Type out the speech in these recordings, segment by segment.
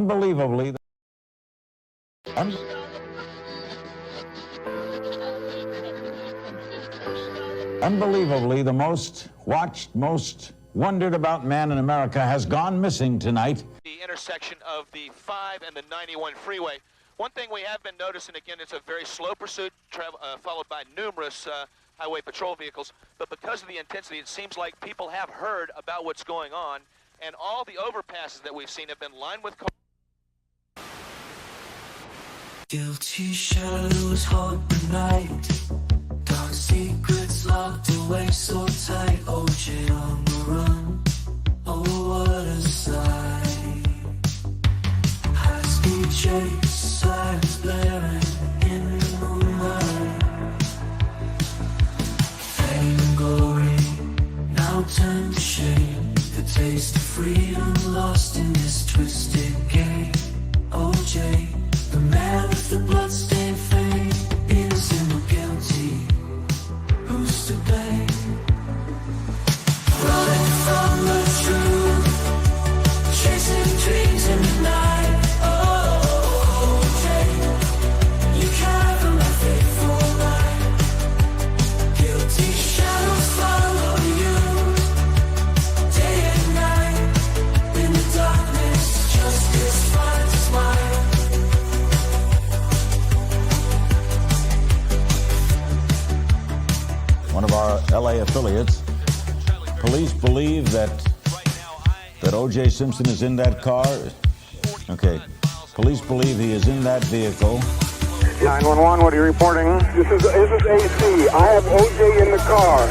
Unbelievably, un- unbelievably, the most watched, most wondered about man in America has gone missing tonight. The intersection of the 5 and the 91 freeway. One thing we have been noticing, again, it's a very slow pursuit, followed by numerous highway patrol vehicles. But because of the intensity, it seems like people have heard about what's going on, and all the overpasses that we've seen have been lined with cars. Guilty shadows haunt the night. Dark secrets locked away so tight. OJ on the run. Oh, what a sight. High-speed chase, sirens blaring in the moonlight. Fame and glory now turned to shame. The taste of freedom lost in this twisted game. OJ, the man with the bloodstained fame, innocent or guilty, who's to blame? Running from the truth, chasing dreams in the night. Oh, OJ, you can't from a faithful light. Guilty shadows follow you, day and night. In the darkness, justice finds its light. One of our LA affiliates. Police believe that O.J. Simpson is in that car. Okay. Police believe he is in that vehicle. 911, what are you reporting? This is AC. I have O.J. in the car.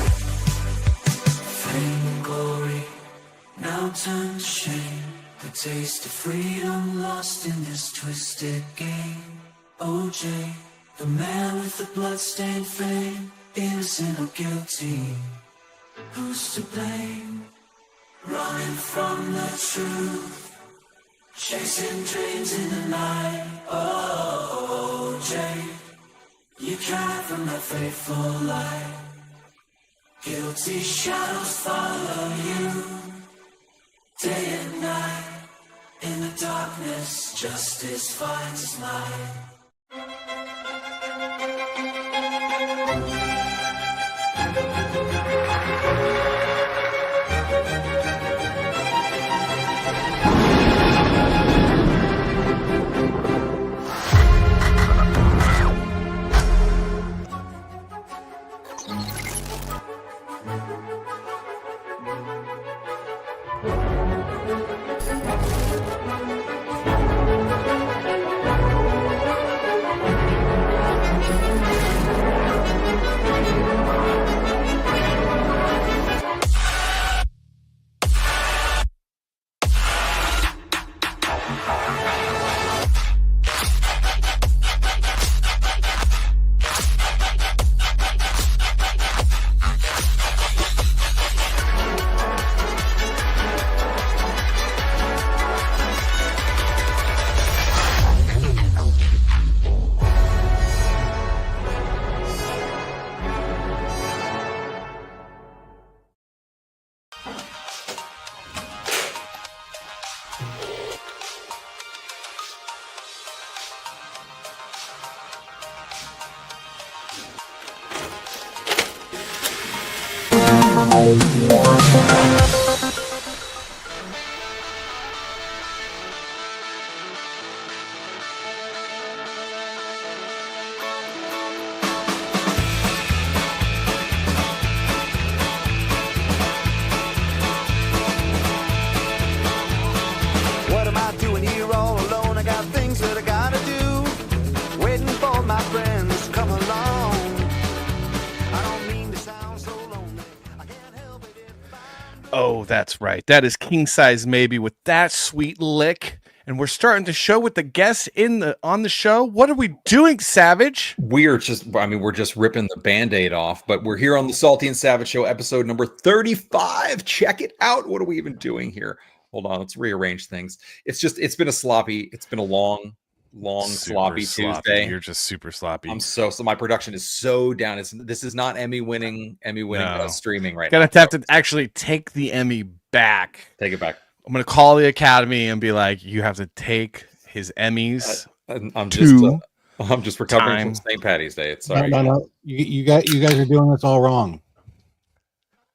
Fame and glory now turned to shame. The taste of freedom lost in this twisted game. OJ, the man with the bloodstained fame, innocent or guilty, who's to blame? Running from the truth, chasing dreams in the night. Oh, OJ, you cried from that faithful light. Guilty shadows follow you, day and night. In the darkness, justice finds its light. What am I doing here all alone? I got things that I gotta do. Waiting for my friends to come along. I don't mean to sound so lonely. I can't help it if I... Oh, that's right. That is King Size Maybe with that sweet lick. And we're starting to show with the guests on the show. What are we doing, Savage? We're just ripping the Band-Aid off, but we're here on the Salty and Savage Show, episode number 35. Check it out. What are we even doing here? Hold on, let's rearrange things. It's been a long sloppy Tuesday. You're just super sloppy. So my production is so down. This is not Emmy winning No. streaming right Gonna now. have to actually take the Emmy back. Take it back. I'm gonna call the academy and be like, you have to take his Emmys. I'm to just recovering time. from St. Patty's Day. It's No, sorry. no. You guys are doing this all wrong.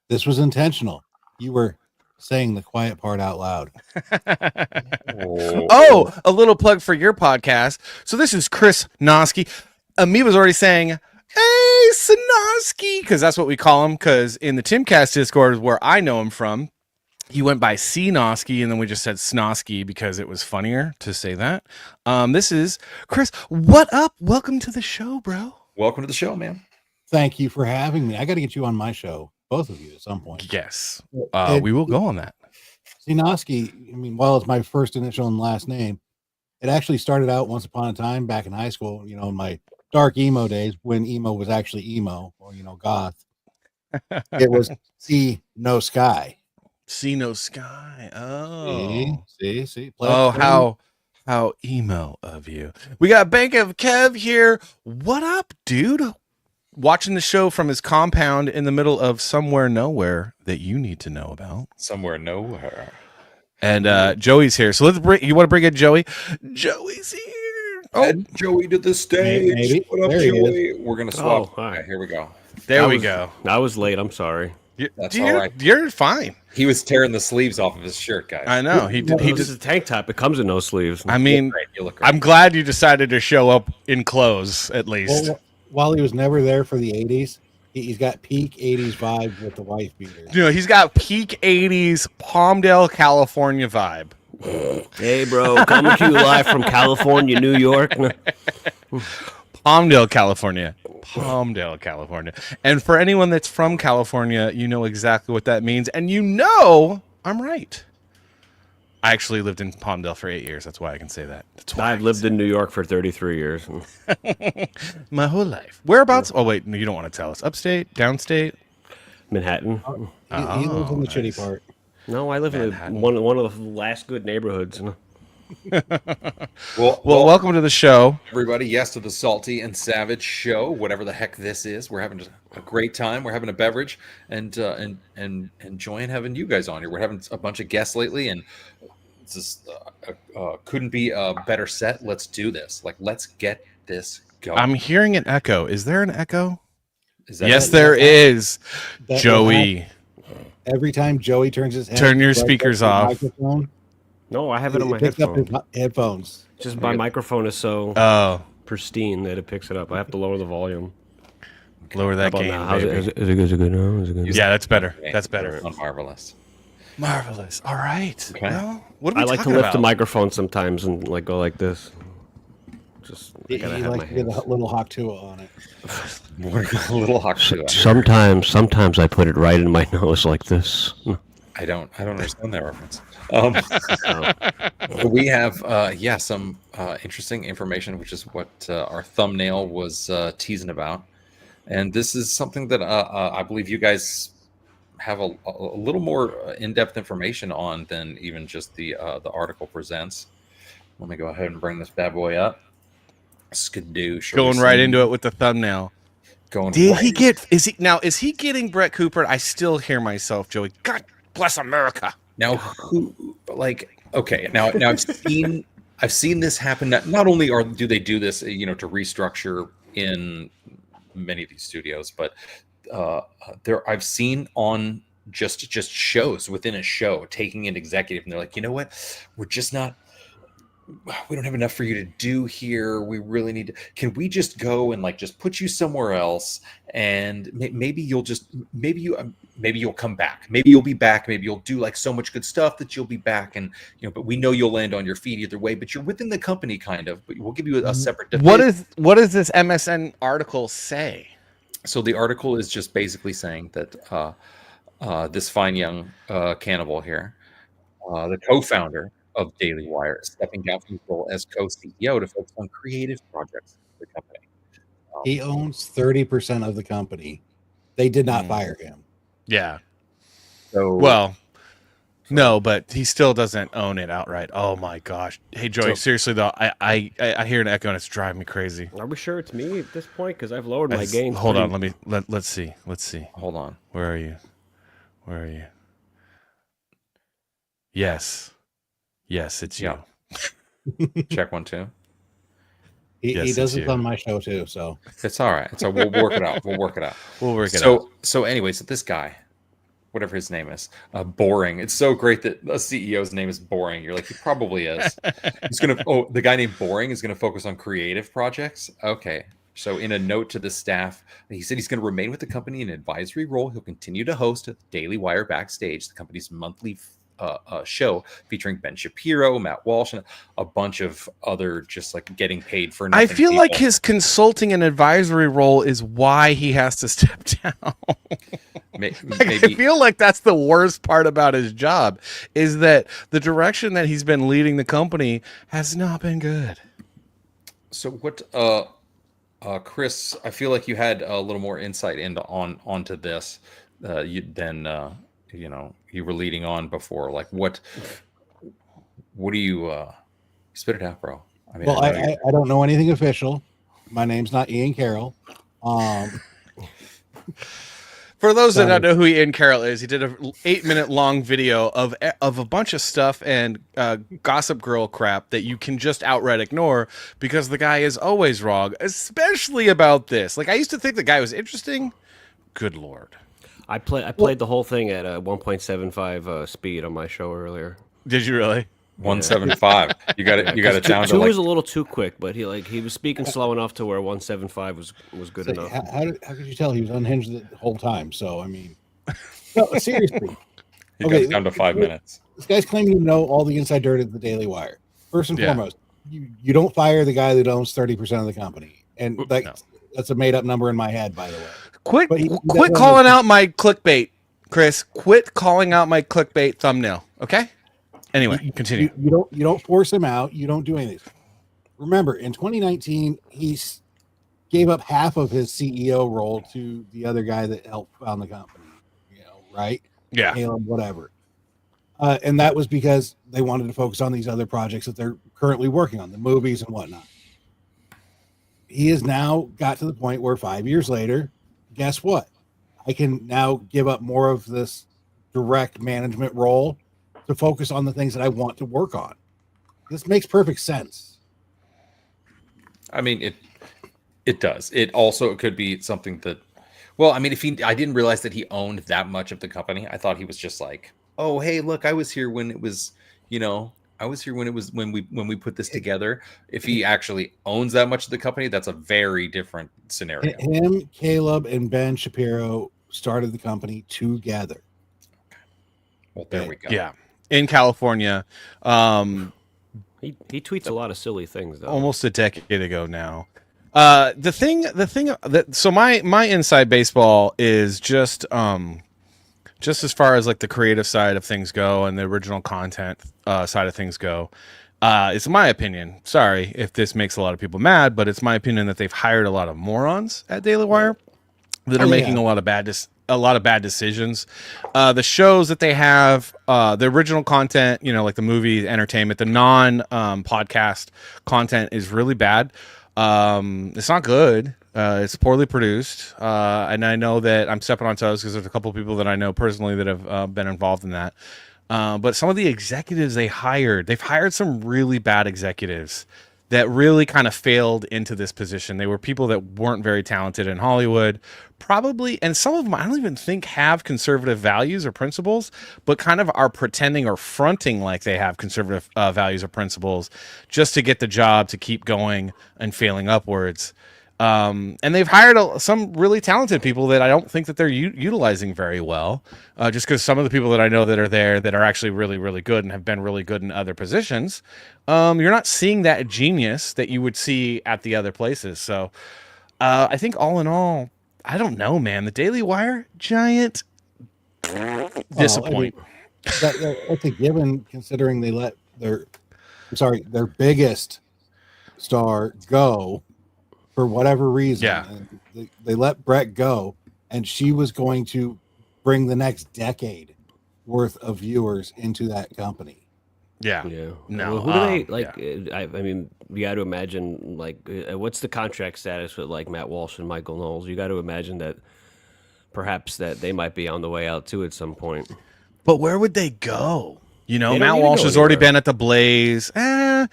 This was intentional. You were saying the quiet part out loud. Oh, a little plug for your podcast. So this is Chris Noski. Me was already saying, hey, Sinoski, because that's what we call him, because in the Timcast Discord is where I know him from. He went by Sinoski, and then we just said Snoski because it was funnier to say that. This is Chris. What up? Welcome to the show, bro. Welcome to the show, man. Thank you for having me. I got to get you on my show, both of you, at some point. Yes, Ed, we will go on that. Sinoski, I mean, while it's my first initial and last name, it actually started out once upon a time back in high school, you know, in my dark emo days when emo was actually emo or, you know, goth. It was See No Sky. See No Sky. Oh, See. Oh, how emo of you. We got Bank of Kev here. What up, dude? Watching the show from his compound in the middle of somewhere nowhere that you need to know about. Somewhere nowhere. And Joey's here. So you want to bring in Joey? Joey's here. Oh, add Joey to the stage. Maybe. What up, There he Joey? We're gonna swap. Oh, hi. Okay, here we go. There we go. I was late. I'm sorry. That's You're, all right. You're fine. He was tearing the sleeves off of his shirt, guys. I know. He This did. is a tank top. It comes in no sleeves. I mean, You look great. I'm glad you decided to show up in clothes at least. Well, while he was never there for the 80s, he's got peak 80s vibe with the wife beater. You know, he's got peak 80s Palmdale, California vibe. Hey, bro, coming to you live from California, New York. Palmdale, California. Palmdale, California. And for anyone that's from California, you know exactly what that means. And you know I'm right. I actually lived in Palmdale for 8 years. That's why I can say that. That's why I've lived in New York for 33 years. my whole life. Whereabouts? Oh, wait. No, you don't want to tell us. Upstate? Downstate? Manhattan. He lives in the shitty part. No, I live in one of the last good neighborhoods. Well, welcome to the show. everybody. Yes, to the Salty and Savage show. Whatever the heck this is, we're having a great time. We're having a beverage and enjoying having you guys on here. We're having a bunch of guests lately, and it's just couldn't be a better set. Let's do this. Like, let's get this going. I'm hearing an echo. Is there an echo? Is that Yes, it? there is. That Joey. Every time Joey turns his head, Turn your right speakers up to the off. microphone, No, I have it on my picks up headphone. his headphones. Just my microphone is so Oh, pristine that it picks it up. I have to lower the volume. lower How that about game. now? How's it, baby. is it good now? Is it good? Yeah, that's better. Okay. That's better. Marvelous. Marvelous. All right. Okay. Well, what are we I like to talking lift the about? microphone sometimes and like go like this. Just I He gotta have my likes to get hands. a little Haktua on it. More a little hot shoe. Sometimes I put it right in my nose like this. I don't understand that reference. We have some interesting information, which is what our thumbnail was teasing about, and this is something that I believe you guys have a little more in-depth information on than even just the article presents. Let me go ahead and bring this bad boy up. Skadoosh. Going right into it with the thumbnail. Going. Did right he get? Is he getting Brett Cooper? I still hear myself, Joey. God bless America. Now, who like? Okay, now I've seen this happen. Not only do they do this, to restructure in many of these studios, but I've seen on just shows within a show taking an executive, and they're like, you know what, we don't have enough for you to do here. We really need to. Can we just go and just put you somewhere else? And maybe you'll come back. Maybe you'll be back. Maybe you'll do so much good stuff that you'll be back. And but we know you'll land on your feet either way. But you're within the company, kind of. But we'll give you a separate. What does this MSN article say? So the article is just basically saying that this fine young cannibal here, the co-founder of Daily Wire, is stepping down from his role as co-CEO to focus on creative projects for the company. He owns 30% of the company. They did not fire him. Yeah. So Well, no, but he still doesn't own it outright. Oh my gosh. Hey Joey, seriously though, I hear an echo and it's driving me crazy. Are we sure it's me at this point? Because I've lowered my gain. Hold on, let's see. hold on. Where are you? Yes. Yes, it's you. Yeah. Check 1 2. He Yes, does it's it on you. my show too. So It's all right. So we'll work it out. We'll work it out. We'll work it out. So anyways, this guy, whatever his name is, Boring. It's so great that a CEO's name is Boring. You're like, he probably is. The guy named Boring is gonna focus on creative projects. Okay. So in a note to the staff, he said he's going to remain with the company in an advisory role. He'll continue to host Daily Wire Backstage, the company's monthly show featuring Ben Shapiro, Matt Walsh, and a bunch of other just like getting paid for nothing. I feel people. like his consulting and advisory role is why he has to step down. Maybe. I feel like that's the worst part about his job, is that the direction that he's been leading the company has not been good. So what, Chris? I feel like you had a little more insight onto this than you were leading on before. Like what do you spit it out, bro? I mean, well, I don't know anything official. My name's not Ian Carroll. For those that don't know who Ian Carroll is, he did an 8-minute long video of a bunch of stuff and Gossip Girl crap that you can just outright ignore because the guy is always wrong, especially about this. Like, I used to think the guy was interesting. Good Lord. I played the whole thing at 1.75 speed on my show earlier. Did you really? 175. You got it. You got it down to two like. was a little too quick, but he was speaking slow enough to where 175 was good enough. How could you tell he was unhinged the whole time? So I mean, no, seriously. He got it down to 5 minutes. This guy's claiming to know all the inside dirt of the Daily Wire. First and foremost, you don't fire the guy that owns 30% of the company, and that's a made up number in my head, by the way. Quit calling out my clickbait, Chris. Quit calling out my clickbait thumbnail. Okay. Anyway, continue. You don't force him out. You don't do anything. Remember, in 2019, he gave up half of his CEO role to the other guy that helped found the company. Right? Yeah. Caleb, whatever. And that was because they wanted to focus on these other projects that they're currently working on, the movies and whatnot. He has now got to the point where 5 years later, guess what? I can now give up more of this direct management role to focus on the things that I want to work on. This makes perfect sense. I mean, it does. It also could be something that, well, I mean, I didn't realize that he owned that much of the company. I thought he was just like, oh, hey, look, I was here when it was, when we put this together. If he actually owns that much of the company, that's a very different scenario. Him, Caleb, and Ben Shapiro started the company together. Well, there we go. Yeah. In California. He tweets a lot of silly things, though. Almost a decade ago now. The thing that so my inside baseball is just as far as like the creative side of things go and the original content side of things go. It's my opinion. Sorry if this makes a lot of people mad, but it's my opinion that they've hired a lot of morons at Daily Wire that are making a lot of bad decisions. The shows that they have, the original content, like the movie, entertainment, the non-podcast content is really bad. It's not good. It's poorly produced. And I know that I'm stepping on toes because there's a couple of people that I know personally that have been involved in that. But some of the executives they've hired some really bad executives that really kind of failed into this position. They were people that weren't very talented in Hollywood, probably, and some of them I don't even think have conservative values or principles, but kind of are pretending or fronting like they have conservative values or principles just to get the job to keep going and failing upwards. And they've hired some really talented people that I don't think that they're utilizing very well, just because some of the people that I know that are there that are actually really, really good and have been really good in other positions, you're not seeing that genius that you would see at the other places. So I think all in all, I don't know, man. The Daily Wire, giant disappointment. That's a given considering they let their biggest star go. For whatever reason, they let Brett go, and she was going to bring the next decade worth of viewers into that company. Yeah. No. Well, who do they like? Yeah. I mean, you got to imagine what's the contract status with like Matt Walsh and Michael Knowles? You got to imagine that perhaps that they might be on the way out too at some point. But where would they go? You know, They don't Matt need to Walsh go has already anywhere. been at the Blaze. They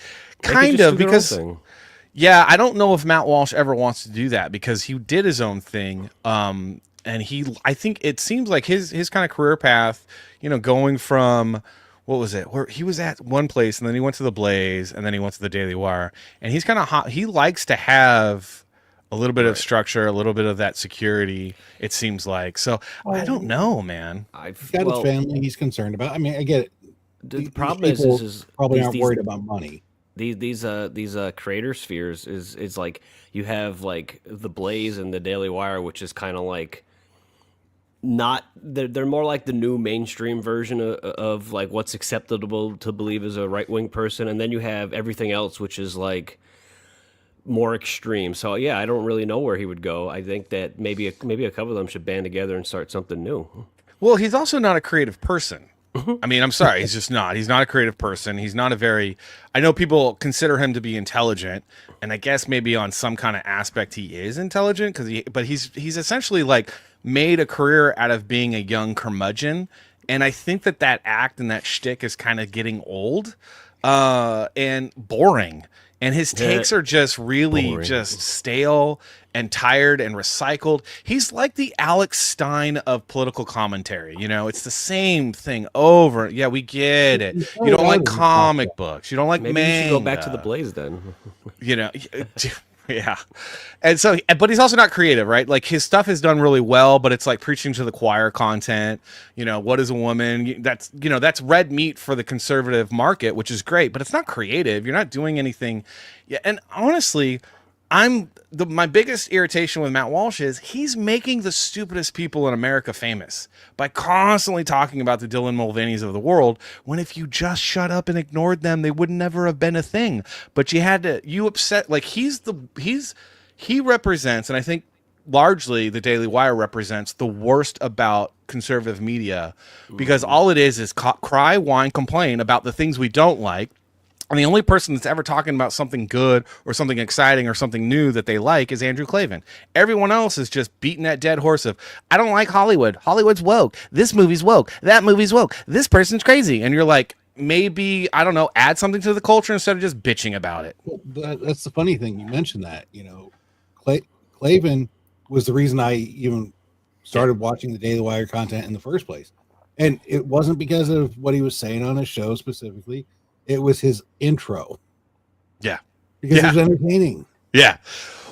could Kind just of, do their own because thing. yeah, I don't know if Matt Walsh ever wants to do that because he did his own thing. And I think it seems like his kind of career path, you know, going from, what was it? Where he was at one place and then he went to the Blaze and then he went to the Daily Wire, and he's kind of hot. He likes to have a little bit of structure, a little bit of that security, it seems like. So I don't know, man. He's got his family he's concerned about. I mean, I get it. The problem is people is probably these- aren't these- worried about money. These creator spheres is like you have like the Blaze and the Daily Wire, which is kind of like not they're more like the new mainstream version of like what's acceptable to believe as a right wing person, and then you have everything else, which is like more extreme. So yeah, I don't really know where he would go. I think that maybe a couple of them should band together and start something new. Well, he's also not a creative person. I mean, I'm sorry, he's just not. He's not a creative person. He's not a very. I know people consider him to be intelligent, and I guess maybe on some kind of aspect he is intelligent but he's essentially like made a career out of being a young curmudgeon, and I think that act and that shtick is kind of getting old, and boring. And his takes are just really just stale and tired and recycled. He's like the Alex Stein of political commentary. You know, it's the same thing over. Yeah, we get it. You don't like comic books. You don't like Maybe manga. you should go back to the Blaze then. You know, yeah. And so, but he's also not creative, right? Like his stuff is done really well, but it's like preaching to the choir content. You know, what is a woman? That's, you know, that's red meat for the conservative market, which is great, but it's not creative. You're not doing anything. Yeah. And honestly, my biggest irritation with Matt Walsh is he's making the stupidest people in America famous by constantly talking about the Dylan Mulvaney's of the world, when if you just shut up and ignored them, they would never have been a thing. But you upset, like he represents, and I think largely the Daily Wire represents the worst about conservative media, because all it is cry, whine, complain about the things we don't like. And the only person that's ever talking about something good or something exciting or something new that they like is Andrew Klavan. Everyone else is just beating that dead horse of, I don't like Hollywood. Hollywood's woke. This movie's woke. That movie's woke. This person's crazy. And you're like, maybe, I don't know, add something to the culture instead of just bitching about it. Well, that's the funny thing. You mentioned that, you know, Klavan was the reason I even started watching the Daily Wire content in the first place. And it wasn't because of what he was saying on his show specifically. It was his intro. Yeah. Because it was entertaining. Yeah.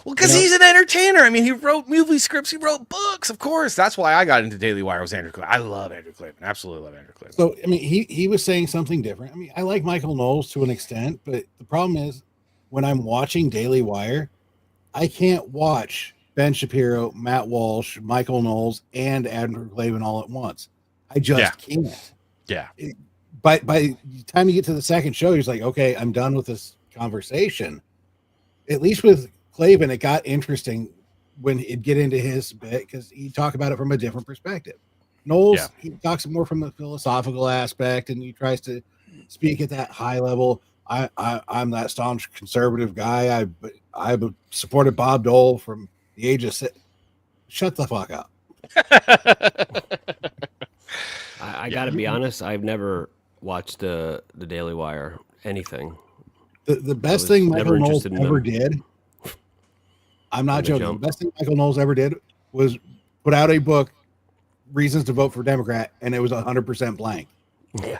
Well, because he's an entertainer. I mean, he wrote movie scripts. He wrote books, of course. That's why I got into Daily Wire, was Andrew Klavan. I love Andrew Klavan. Absolutely love Andrew Klavan. So, I mean, he was saying something different. I mean, I like Michael Knowles to an extent, but the problem is when I'm watching Daily Wire, I can't watch Ben Shapiro, Matt Walsh, Michael Knowles, and Andrew Klavan all at once. I just can't. Yeah. By the time you get to the second show, he's like, okay, I'm done with this conversation. At least with Klavan, it got interesting when he'd get into his bit because he'd talk about it from a different perspective. Knowles, he talks more from the philosophical aspect, and he tries to speak at that high level. I'm that staunch conservative guy. I supported Bob Dole from the age of 6. Shut the fuck up. I got to be honest. I've never watched the Daily Wire anything. The best thing Michael Knowles ever did. I'm not joking. The best thing Michael Knowles ever did was put out a book, Reasons to Vote for Democrat, and it was 100% blank. Yeah.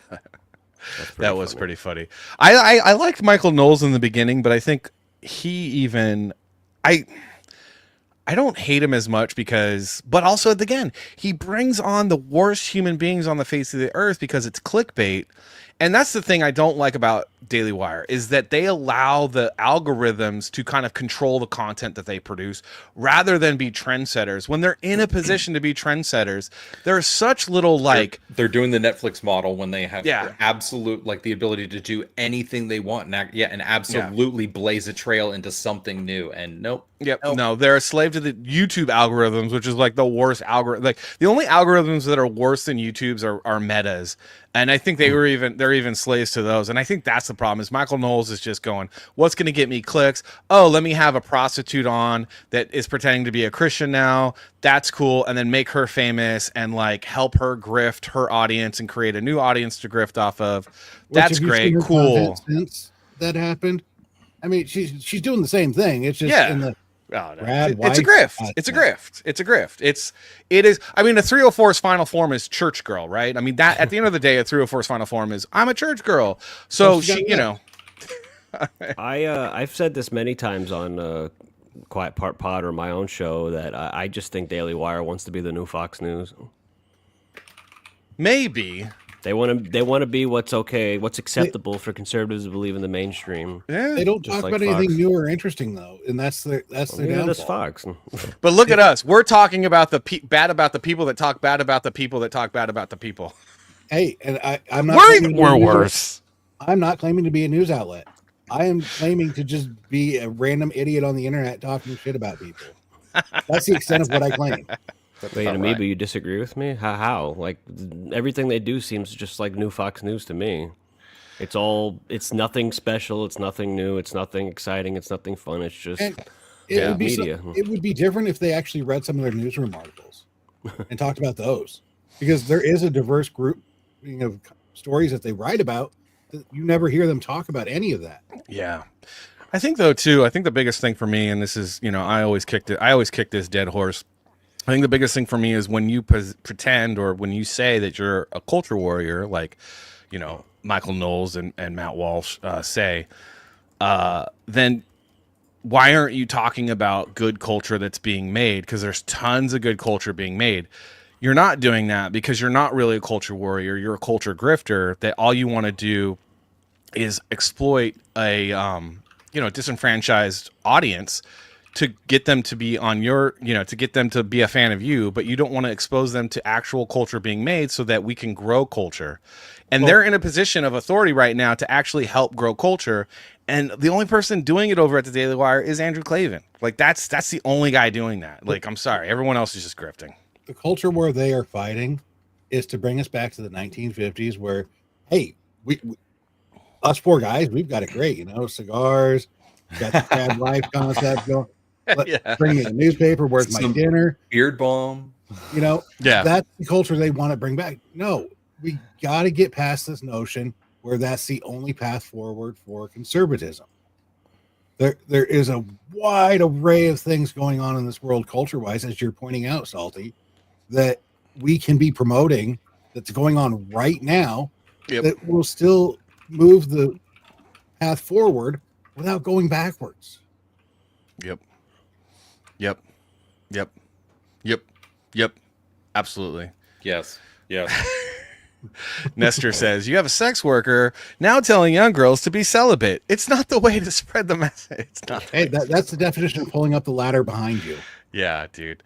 That was pretty funny. I liked Michael Knowles in the beginning, but I think I don't hate him as much but also again, he brings on the worst human beings on the face of the earth because it's clickbait. And that's the thing I don't like about Daily Wire, is that they allow the algorithms to kind of control the content that they produce rather than be trendsetters. When they're in a position to be trendsetters, there's such little they're doing the Netflix model when they have absolute the ability to do anything they want and absolutely blaze a trail into something new. And nope. No, they're a slave to the YouTube algorithms, which is like the worst algorithm. Like the only algorithms that are worse than YouTube's are metas. And I think they're they're even slaves to those. And I think that's the problem is Michael Knowles is just going, what's going to get me clicks? Oh, let me have a prostitute on that is pretending to be a Christian now. That's cool. And then make her famous and like help her grift her audience and create a new audience to grift off of. That's great. Cool. Since that happened, I mean, she's doing the same thing. It's just in the Oh, no. It's a grift. It's a grift. It's a grift. It is. I mean, a 304's final form is church girl, right? I mean, that at the end of the day, a 304's final form is I'm a church girl. So she, you know, I've said this many times on Quiet Part Pod or my own show that I just think Daily Wire wants to be the new Fox News. Maybe. They want to be what's acceptable for conservatives to believe in the mainstream. Yeah, they don't talk about anything new or interesting though, and that's their downfall. That's Fox. But look at us. We're talking about bad about the people that talk bad about the people that talk bad about the people. Hey, and I'm not. We're worse. I'm not claiming to be a news outlet. I am claiming to just be a random idiot on the internet talking shit about people. That's the extent of what I claim. Wait, but you disagree with me? How? Like everything they do seems just like new Fox News to me. It's nothing special. It's nothing new. It's nothing exciting. It's nothing fun. It's just media. It would be different if they actually read some of their newsroom articles and talked about those, because there is a diverse group of stories that they write about that you never hear them talk about any of that. Yeah. I think though too, I think the biggest thing for me, and this is, I always kick this dead horse. I think the biggest thing for me is when you pretend or when you say that you're a culture warrior, like, Michael Knowles and Matt Walsh say, then why aren't you talking about good culture that's being made? Because there's tons of good culture being made. You're not doing that because you're not really a culture warrior. You're a culture grifter that all you want to do is exploit a, disenfranchised audience to get them to be on your, to get them to be a fan of you, but you don't want to expose them to actual culture being made so that we can grow culture. And they're in a position of authority right now to actually help grow culture. And the only person doing it over at the Daily Wire is Andrew Klavan. Like that's the only guy doing that. Like, I'm sorry. Everyone else is just grifting. The culture where they are fighting is to bring us back to the 1950s where, hey, we us poor guys, we've got it great. Cigars, got the crab life concept going. Bring me a newspaper. Where's my dinner? Beard Balm. That's the culture they want to bring back. No, we got to get past this notion where that's the only path forward for conservatism. There is a wide array of things going on in this world culture-wise, as you're pointing out, Salty, that we can be promoting that's going on right now that will still move the path forward without going backwards. Yep. Absolutely. Yes. Nestor says, you have a sex worker now telling young girls to be celibate. It's not the way to spread the message. It's not. Hey, that's the definition of pulling up the ladder behind you. Yeah, dude.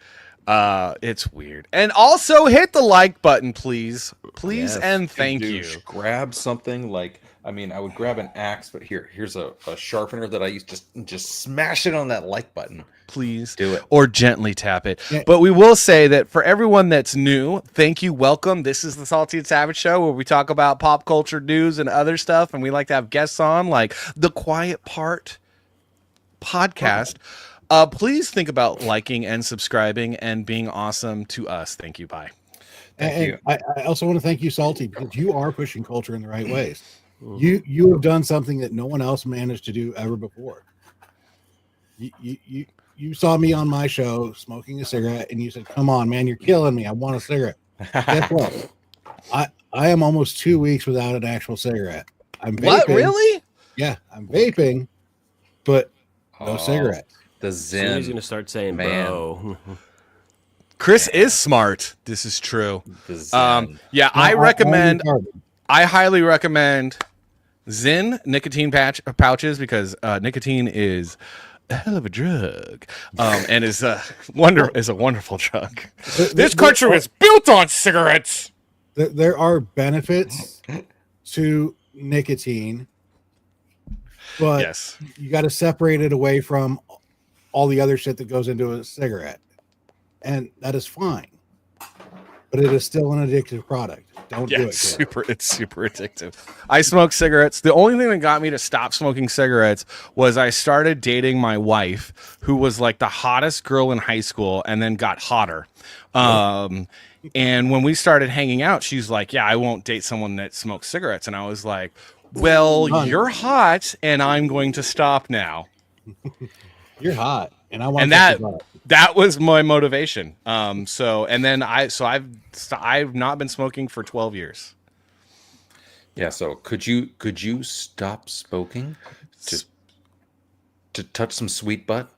It's weird. And also hit the like button, please. Please and thank you. Grab something like, I would grab an axe, but here's a sharpener that I use. Just smash it on that like button. Please do it. Or gently tap it. Yeah. But we will say that for everyone that's new, thank you. Welcome. This is the Salty and Savage Show where we talk about pop culture news and other stuff. And we like to have guests on like the Quiet Part podcast. Please think about liking and subscribing and being awesome to us. Thank you. Bye. Thank you. I also want to thank you, Salty, because you are pushing culture in the right ways. You have done something that no one else managed to do ever before. You saw me on my show smoking a cigarette, and you said, "Come on, man, you're killing me. I want a cigarette." Guess what? I am almost 2 weeks without an actual cigarette. I'm vaping. What? Really? Yeah, I'm vaping, but no cigarettes. The Zen. He's gonna start saying, "Bro." Chris is smart. This is true. The Zen. I highly recommend Zen nicotine pouches because nicotine is a hell of a drug, and is a wonderful drug. This country is built on cigarettes. There are benefits to nicotine, but you got to separate it away from all the other shit that goes into a cigarette, and that is fine. But it is still an addictive product. Don't Yeah, do it. it's Chris. super addictive. I smoke cigarettes. The only thing that got me to stop smoking cigarettes was I started dating my wife, who was like the hottest girl in high school, and then got hotter. And when we started hanging out, she's like, "Yeah, I won't date someone that smokes cigarettes." And I was like, "Well, you're hot, and I'm going to stop now." You're hot, and I want And that was my motivation. I've not been smoking for 12 years. Yeah. So could you stop smoking to touch some sweet butt?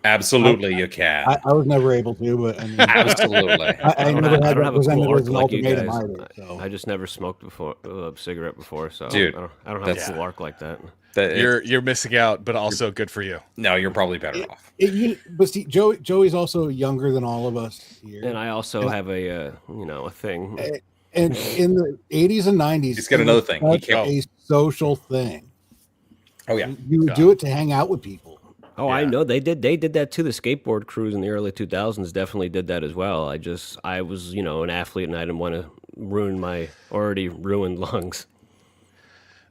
Absolutely, you can. I was never able to, but I mean, Absolutely. I never had don't that have a presented cool as arc an like you ultimatum guys. either. So. I just never smoked before a cigarette before, so Dude, I don't have a cool arc like that. You're missing out, but also good for you. No, you're probably better off. But see, Joey's also younger than all of us here, And I also have a a thing. and in the 80s and 90s, He's got it another was thing. He such can't- a social thing. Oh yeah. You would do it to hang out with people. Oh, I know they did that too. The skateboard crews in the early 2000s definitely did that as well. I was an athlete, and I didn't want to ruin my already ruined lungs.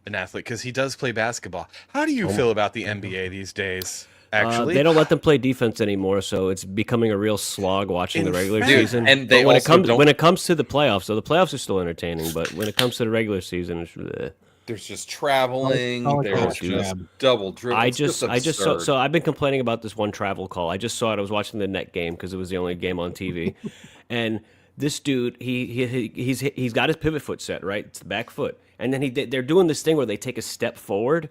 An athlete, because he does play basketball. How do you feel about the NBA these days? Actually, They don't let them play defense anymore, so it's becoming a real slog watching the regular season. and they But also when it comes to the playoffs, so the playoffs are still entertaining. But when it comes to the regular season, it's. There's just traveling. College There's football. just double dribble. I just saw, so I've been complaining about this one travel call. I just saw it. I was watching the net game because it was the only game on TV, and this dude he's got his pivot foot set right. It's the back foot, and then they're doing this thing where they take a step forward,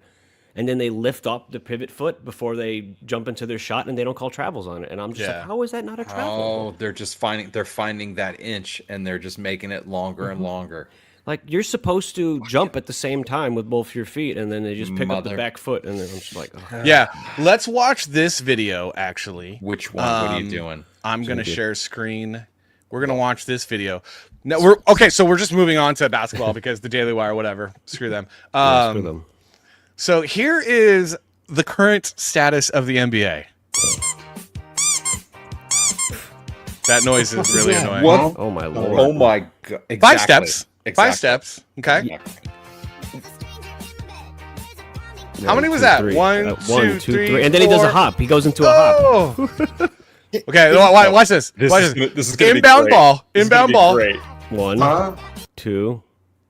and then they lift up the pivot foot before they jump into their shot, and they don't call travels on it. And I'm just like, how is that not a travel? Oh, they're finding that inch, and they're just making it longer and longer. Like, you're supposed to jump at the same time with both your feet, and then they just pick up the back foot, and then I'm just like, oh. Yeah, let's watch this video, actually. Which one? What are you doing? I'm going to share screen. We're going to watch this video. No, so we're just moving on to basketball because the Daily Wire, whatever. Screw them. Screw them. So here is the current status of the NBA. That noise is really annoying. What? Oh, my Lord. Oh my god! Exactly. 5 steps. Exactly. 5 steps. Okay. Exactly. How many was that? 1, 2, 3, and then he does a hop. He goes into a hop. Okay, watch this. Watch This is gonna be inbound great. ball. This is Inbound gonna be ball. great. 1, 2.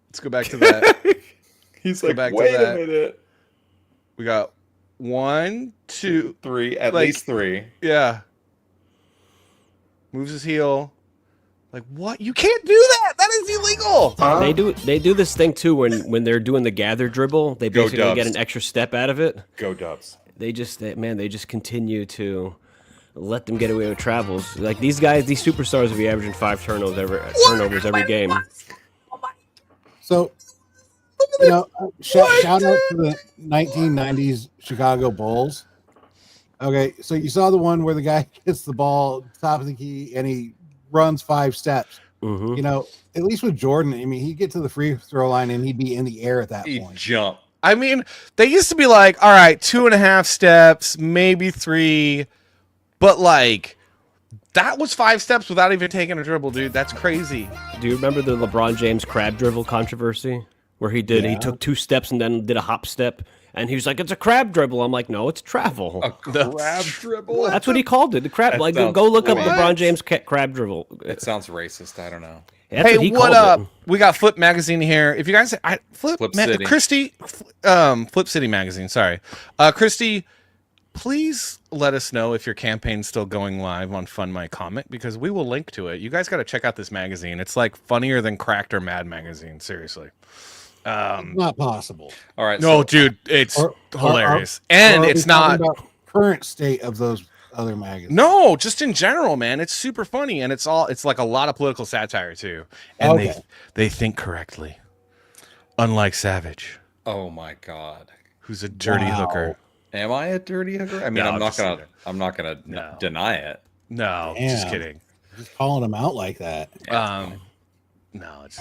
Let's go back to that. He's Go like, back to wait a that. minute. We got 1, 2, 3, at like- least 3. yeah. Moves his heel. Like, what? You can't do that. That is illegal. They do this thing too when they're doing the gather dribble. They Go basically get Dubs. an extra step out of it. Go Dubs. They just continue to let them get away with travels. Like these guys, these superstars will be averaging 5 turnovers every game. So, shout out to the 1990s Chicago Bulls. Okay, so you saw the one where the guy hits the ball top of the key and he runs 5 steps. Mm-hmm. At least with Jordan, I mean, he'd get to the free throw line and he'd be in the air at that He point. jump. I mean, they used to be like, all right, 2.5 steps, maybe 3. But, like, that was 5 steps without even taking a dribble, dude. That's crazy. Do you remember the LeBron James crab dribble controversy? Where he took 2 steps and then did a hop step, and he was like, "It's a crab dribble." I'm like, "No, it's travel." A crab dribble? That's what he called it. The crab. That Like, sounds go look up weird. LeBron James crab dribble. It sounds racist. I don't know. That's Hey, he what called up? it. We got Flip Magazine here. If you guys, Flip City. Christy, Flip City Magazine. Sorry, Christy. Please let us know if your campaign's still going live on Fund My Comic because we will link to it. You guys got to check out this magazine. It's like funnier than Cracked or Mad Magazine. Seriously. Not possible. All right. No, so dude, it's hilarious, Or and are we it's talking not. about current state of those other magazines. No, just in general, man. It's super funny, and it's like a lot of political satire too, and Okay. they think correctly, unlike Savage, oh my god. who's a dirty Wow. hooker. Am I a dirty hooker? I mean, No, I'm not just gonna. kidding. I'm not gonna No. deny it. No, just Damn. kidding. Just calling them out like that. No, it's.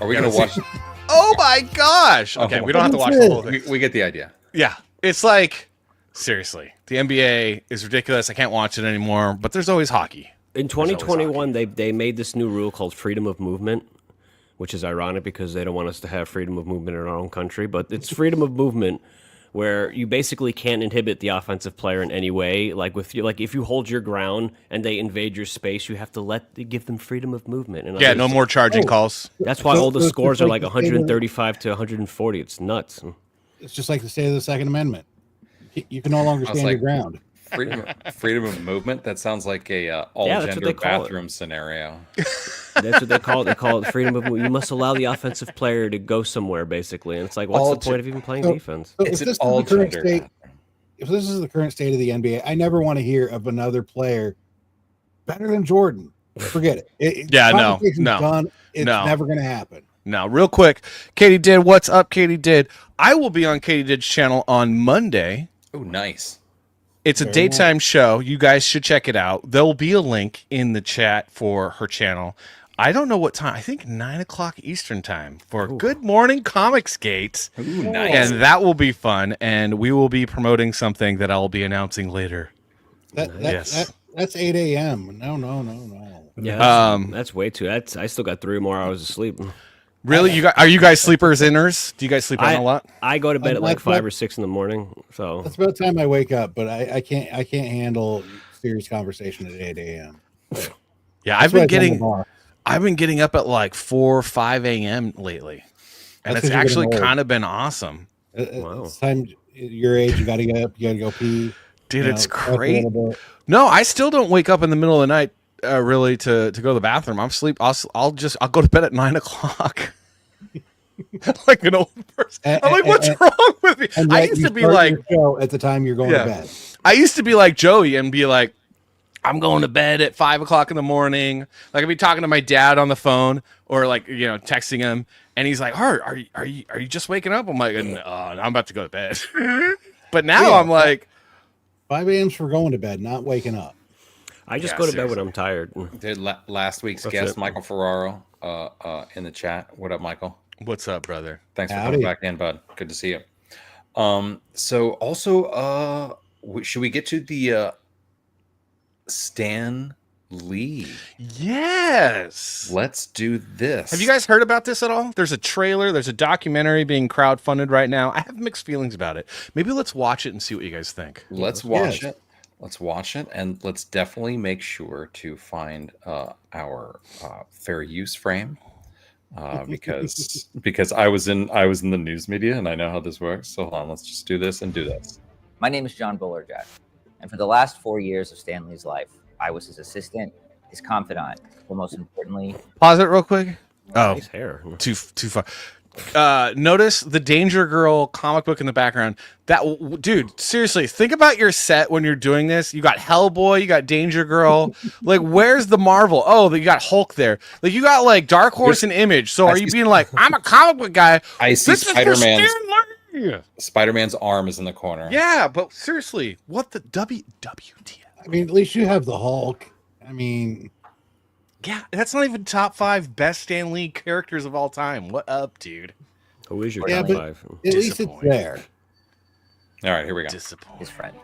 Are we Gotta gonna watch? see- Oh my gosh! Okay, we don't have to watch the whole thing. We get the idea. Yeah, it's like seriously, the NBA is ridiculous. I can't watch it anymore. But there's always hockey. In 2021, they made this new rule called freedom of movement, which is ironic because they don't want us to have freedom of movement in our own country. But it's freedom of movement where you basically can't inhibit the offensive player in any way. Like if you hold your ground and they invade your space, you have to give them freedom of movement. And Yeah, no more charging calls. That's why all the scores are like 135 to 140. It's nuts. It's just like the state of the Second Amendment. You can no longer stand your ground. Freedom of movement. That sounds like a all-gender bathroom scenario. That's what they call it. They call it freedom of movement. You must allow the offensive player to go somewhere, basically. And it's like, what's the point of even playing defense? So if this is the current state of the NBA, I never want to hear of another player better than Jordan. Forget it. No. Done. It's never going to happen. Now, real quick, Katie Did, what's up, Katie Did? I will be on Katie Did's channel on Monday. Oh, nice. It's a daytime show. You guys should check it out. There will be a link in the chat for her channel. I don't know what time. I think 9 o'clock Eastern time for Good Morning Comics Gate. Ooh, nice. And that will be fun. And we will be promoting something that I'll be announcing later. That's 8 a.m. No. Yeah, that's way too. I still got 3 more hours of sleep. Really? Are you guys sleepers inners? Do you guys sleep in a lot? I go to bed at like 5 or 6 in the morning. So that's about the time I wake up, but I can't handle serious conversation at 8 a.m. Yeah, I've been getting up at like 4 or 5 a.m. lately. And it's actually kind of been awesome. Wow. It's time your age, you gotta get up, you gotta go pee. Dude, it's great. No, I still don't wake up in the middle of the night really to go to the bathroom. I'll go to bed at 9 o'clock. Like an old person. I'm like, what's wrong with me? I used to be like at the time you're going to bed. I used to be like Joey and be like, I'm going to bed at 5 o'clock in the morning. Like I'd be talking to my dad on the phone or like, texting him. And he's like, are you just waking up? I'm like, no, I'm about to go to bed. But now I'm like 5 a.m.'s for going to bed, not waking up. I just go to bed when I'm tired. Did last week's guest, Michael Ferraro, in the chat. What up, Michael? What's up, brother? Thanks for coming back in, bud. Good to see you. So also, should we get to the Stan Lee? Yes. Let's do this. Have you guys heard about this at all? There's a trailer. There's a documentary being crowdfunded right now. I have mixed feelings about it. Maybe let's watch it and see what you guys think. Let's watch it. Let's watch it, and let's definitely make sure to find our fair use frame. Because I was in the news media and I know how this works. So hold on, let's just do this and do this. My name is John Bullerjack, and for the last 4 years of Stan Lee's life, I was his assistant, his confidant, but most importantly, pause it real quick. Oh, nice hair. Too far. Notice the Danger Girl comic book in the background. That dude, seriously, think about your set when you're doing this. You got Hellboy, you got Danger Girl. Like, where's the Marvel? Oh, you got Hulk there. Like, you got like Dark Horse and Image. So are you being like, I'm a comic book guy? I see Spider-Man's arm is in the corner. Yeah, but seriously, what the WTF? I mean, at least you have the Hulk. I mean, yeah, that's not even top 5 best Stan Lee characters of all time. What up, dude? Who is your top 5? At least it's there. All right, here we go. His friend.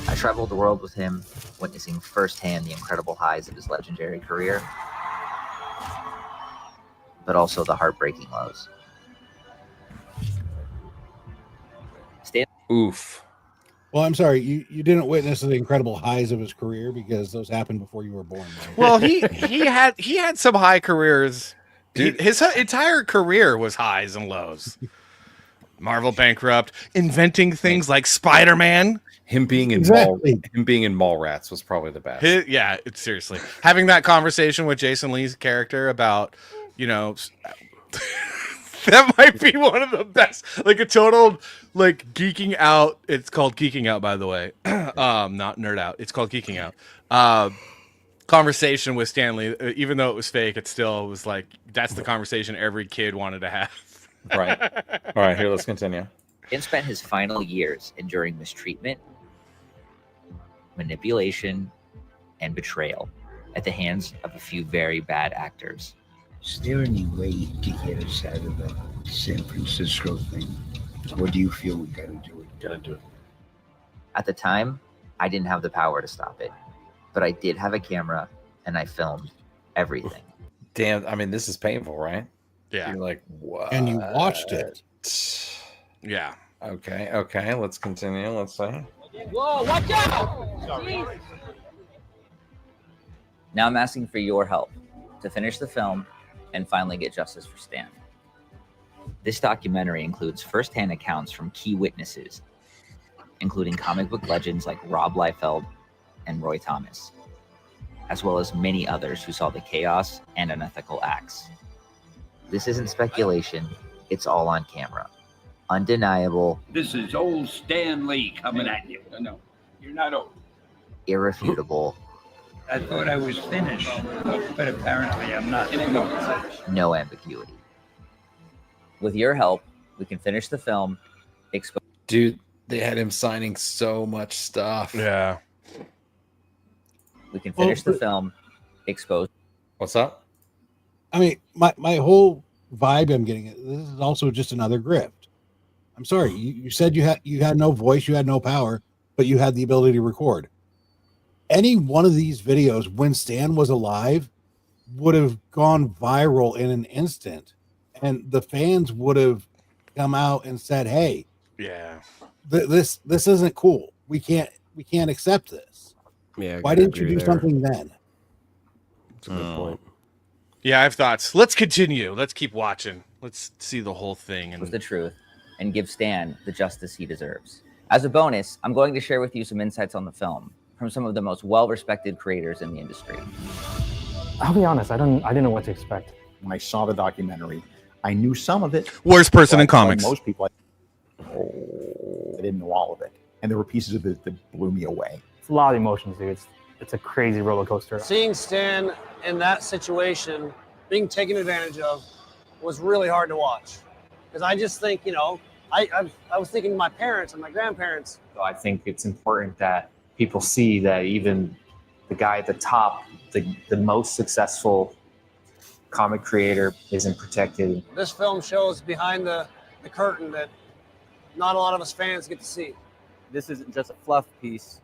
I traveled the world with him, witnessing firsthand the incredible highs of his legendary career, but also the heartbreaking lows. Oof. Well, I'm sorry, you didn't witness the incredible highs of his career because those happened before you were born. Right? Well, he had some high careers. Dude, his entire career was highs and lows. Marvel bankrupt, inventing things like Spider-Man. Him being in Mallrats was probably the best. Seriously. Having that conversation with Jason Lee's character about, that might be one of the best, like a total like geeking out. It's called Geeking Out, by the way. Not Nerd Out. It's called Geeking Out. Conversation with Stanley, even though it was fake, it still was like, that's the conversation every kid wanted to have. Right. All right, here, let's continue. Stan spent his final years enduring mistreatment, manipulation, and betrayal at the hands of a few very bad actors. Is there any way to get us out of the San Francisco thing? Or do you feel we gotta do it? Gotta do it. At the time, I didn't have the power to stop it, but I did have a camera and I filmed everything. Damn, I mean, this is painful, right? Yeah. You're like, what? And you watched it. Yeah. Okay, let's continue. Let's see. Whoa, watch out! Now I'm asking for your help to finish the film and finally get justice for Stan. This documentary includes firsthand accounts from key witnesses, including comic book legends like Rob Liefeld and Roy Thomas, as well as many others who saw the chaos and unethical acts. This isn't speculation, it's all on camera. Undeniable. This is old Stan Lee coming at you. No, you're not old. Irrefutable. I thought I was finished, but apparently I'm not. No ambiguity. With your help, we can finish the film, expose. Dude, they had him signing so much stuff. Yeah. We can finish the film, expose. What's up? I mean, my whole vibe I'm getting, this is also just another grift. I'm sorry, you said you had no voice, you had no power, but you had the ability to record. Any one of these videos when Stan was alive would have gone viral in an instant, and the fans would have come out and said, "Hey, yeah, this isn't cool. We can't accept this." Yeah. Why didn't you do something then? That's a good point. Yeah, I have thoughts. Let's continue. Let's keep watching. Let's see the whole thing. Was the truth and give Stan the justice he deserves. As a bonus, I'm going to share with you some insights on the film from some of the most well-respected creators in the industry. I'll be honest, I didn't know what to expect. When I saw the documentary, I knew some of it. Worst person in like comics. Most people, I didn't know all of it. And there were pieces of it that blew me away. It's a lot of emotions, dude. It's a crazy roller coaster. Seeing Stan in that situation, being taken advantage of, was really hard to watch. Because I just think, I was thinking of my parents and my grandparents. So I think it's important that people see that even the guy at the top, the most successful comic creator, isn't protected. This film shows behind the curtain that not a lot of us fans get to see. This isn't just a fluff piece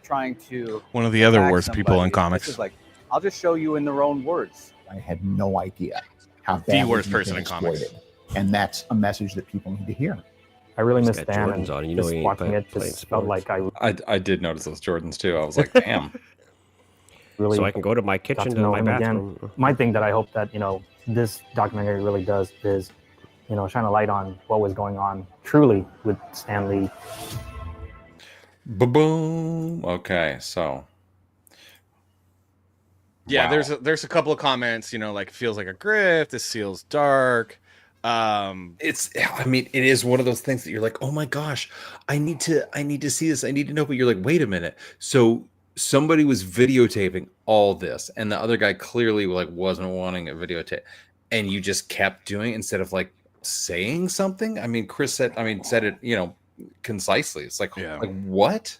trying to... One of the other attack worst people in somebody. comics. This is like, I'll just show you in their own words. I had no idea how The bad worst he'd been person in comics. exploited. And that's a message that people need to hear. I really He's missed got Stan, Jordans on, and you know just he ain't watching it playing just felt sports. like I did notice those Jordans too. I was like, damn. really So I can go to my got kitchen to to know my him bathroom. again. My thing that I hope that this documentary really does is shine a light on what was going on truly with Stan Lee. Ba-boom. Okay, so Yeah, wow. there's a couple of comments, like it feels like a grift. This feels dark. It is one of those things that you're like, oh my gosh, I need to see this. I need to know. But you're like, wait a minute. So somebody was videotaping all this, and the other guy clearly wasn't wanting a videotape, and you just kept doing it instead of saying something. I mean, Chris said it, concisely. It's like what?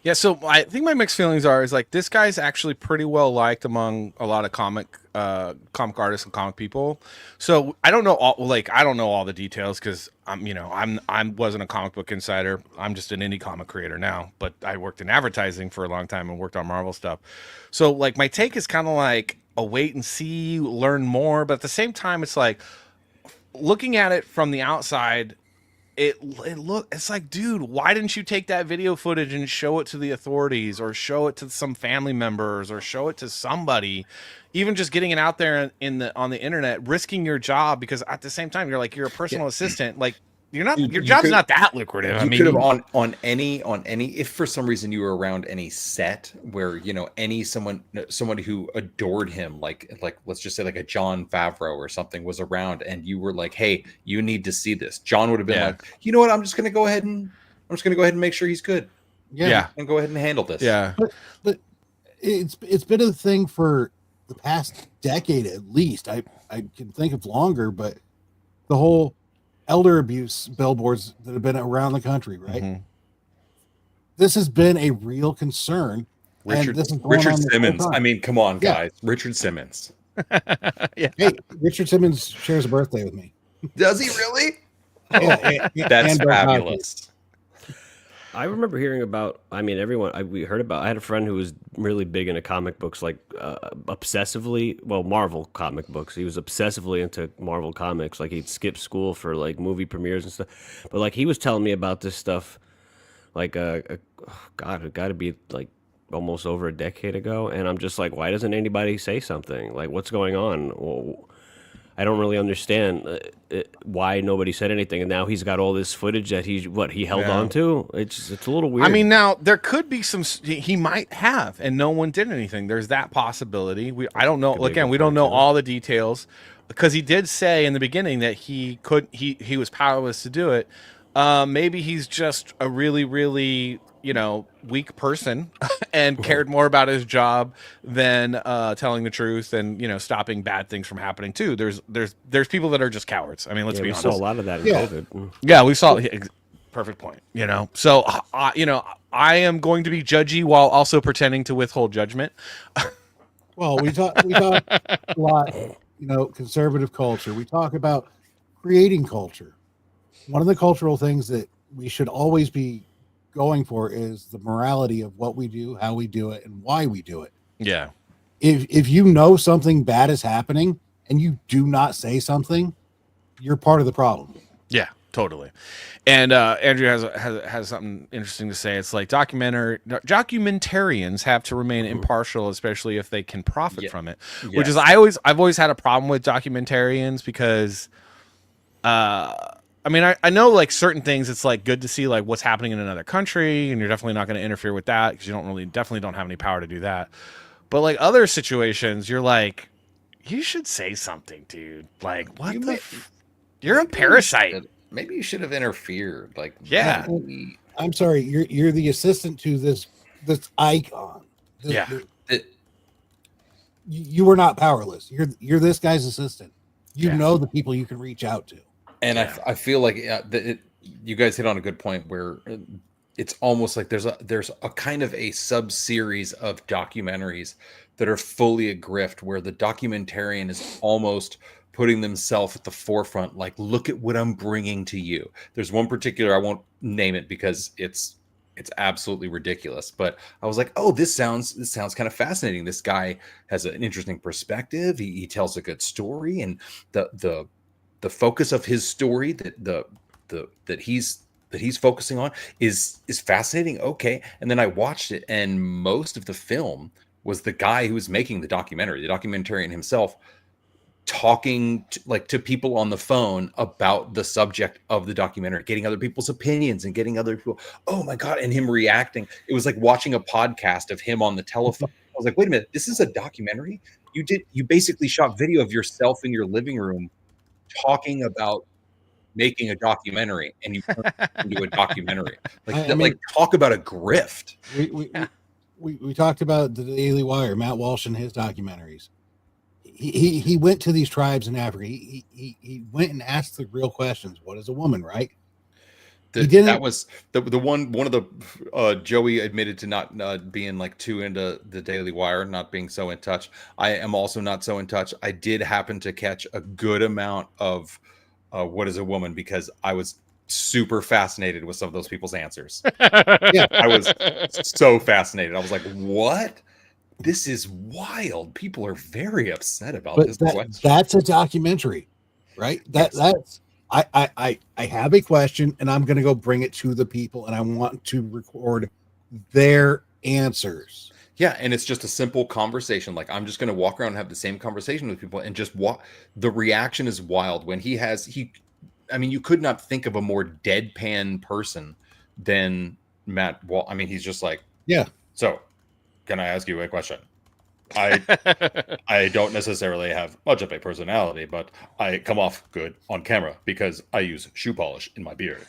Yeah, so I think my mixed feelings is this guy's actually pretty well liked among a lot of comic artists and comic people. So I don't know all the details because I wasn't a comic book insider. I'm just an indie comic creator now, but I worked in advertising for a long time and worked on Marvel stuff. So my take is kind of a wait and see, learn more, but at the same time it's looking at it from the outside. It's like, dude, why didn't you take that video footage and show it to the authorities or show it to some family members or show it to somebody? Even just getting it out there on the internet, risking your job, because at the same time you're a personal assistant. Your job's not that lucrative. You could have on any if for some reason you were around any set where somebody who adored him, like let's just say a Jon Favreau or something was around, and you were like, hey, you need to see this. John would have been like, you know what, I'm just gonna go ahead and make sure he's good. Yeah. And go ahead and handle this. Yeah. But it's been a thing for the past decade at least. I can think of longer, but the whole elder abuse billboards that have been around the country, right? Mm-hmm. This has been a real concern. Richard Simmons. I mean, come on, guys. Richard Simmons. Yeah. Hey, Richard Simmons shares a birthday with me. Does he really? Yeah, That's fabulous. I remember hearing about. I mean, we heard about. I had a friend who was really big into comic books, like obsessively. Well, Marvel comic books. He was obsessively into Marvel comics. Like he'd skip school for like movie premieres and stuff. But like he was telling me about this stuff, like God, it got to be like almost over a decade ago. And I'm just like, why doesn't anybody say something? Like, what's going on? Well, I don't really understand why nobody said anything, and now he's got all this footage that he held on to. It's a little weird. I mean, now there could be some he might have, and no one did anything. There's that possibility. I don't know. Again, we don't know all the details because he did say in the beginning that he was powerless to do it. Maybe he's just a really, really weak person and cared more about his job than telling the truth and stopping bad things from happening too. There's people that are just cowards. I mean, let's be honest. We saw a lot of that in COVID. Yeah, we saw. Perfect point. So I am going to be judgy while also pretending to withhold judgment. Well, we talk a lot, conservative culture. We talk about creating culture. One of the cultural things that we should always be going for is the morality of what we do, how we do it, and why we do it. Yeah. If you know something bad is happening and you do not say something, you're part of the problem. Yeah, totally. And Andrew has something interesting to say. It's like documentarians have to remain impartial, especially if they can profit from it. Yes. Which is I've always had a problem with documentarians because I mean, I know like certain things, it's like good to see like what's happening in another country, and you're definitely not going to interfere with that because you definitely don't have any power to do that. But like other situations, you're like, you should say something, dude. Like, what you're a parasite. Maybe you should have interfered. Like, yeah. I'm sorry, you're the assistant to this icon. You were not powerless. You're this guy's assistant. You know the people you can reach out to. And I feel like you guys hit on a good point where it's almost like there's a kind of a sub-series of documentaries that are fully a grift where the documentarian is almost putting themselves at the forefront. Like, look at what I'm bringing to you. There's one particular, I won't name it because it's absolutely ridiculous, but I was like, oh, this sounds kind of fascinating. This guy has an interesting perspective. He tells a good story, and the focus of his story that he's focusing on is fascinating. Okay. And then I watched it, and most of the film was the guy who was making the documentary, the documentarian himself, talking to people on the phone about the subject of the documentary, getting other people's opinions and getting other people, oh my God, and him reacting. It was like watching a podcast of him on the telephone. I was like, wait a minute, this is a documentary? You basically shot video of yourself in your living room talking about making a documentary, and you turned it into a documentary. Like, talk about a grift. We talked about the Daily Wire, Matt Walsh and his documentaries. He went to these tribes in Africa. He went and asked the real questions. What is a woman, right? That was the one of the Joey admitted to not being like too into the Daily Wire, not being so in touch. I am also not so in touch. I did happen to catch a good amount of what is a woman because I was super fascinated with some of those people's answers. Yeah, I was so fascinated. I was like, what? This is wild. People are very upset about this question. That's a documentary, right? That's I have a question, and I'm going to go bring it to the people, and I want to record their answers. Yeah, and it's just a simple conversation. Like, I'm just going to walk around and have the same conversation with people, and just the reaction is wild when I mean, you could not think of a more deadpan person than Matt. Well, I mean, he's just like, yeah. So, can I ask you a question? I don't necessarily have much of a personality, but I come off good on camera because I use shoe polish in my beard.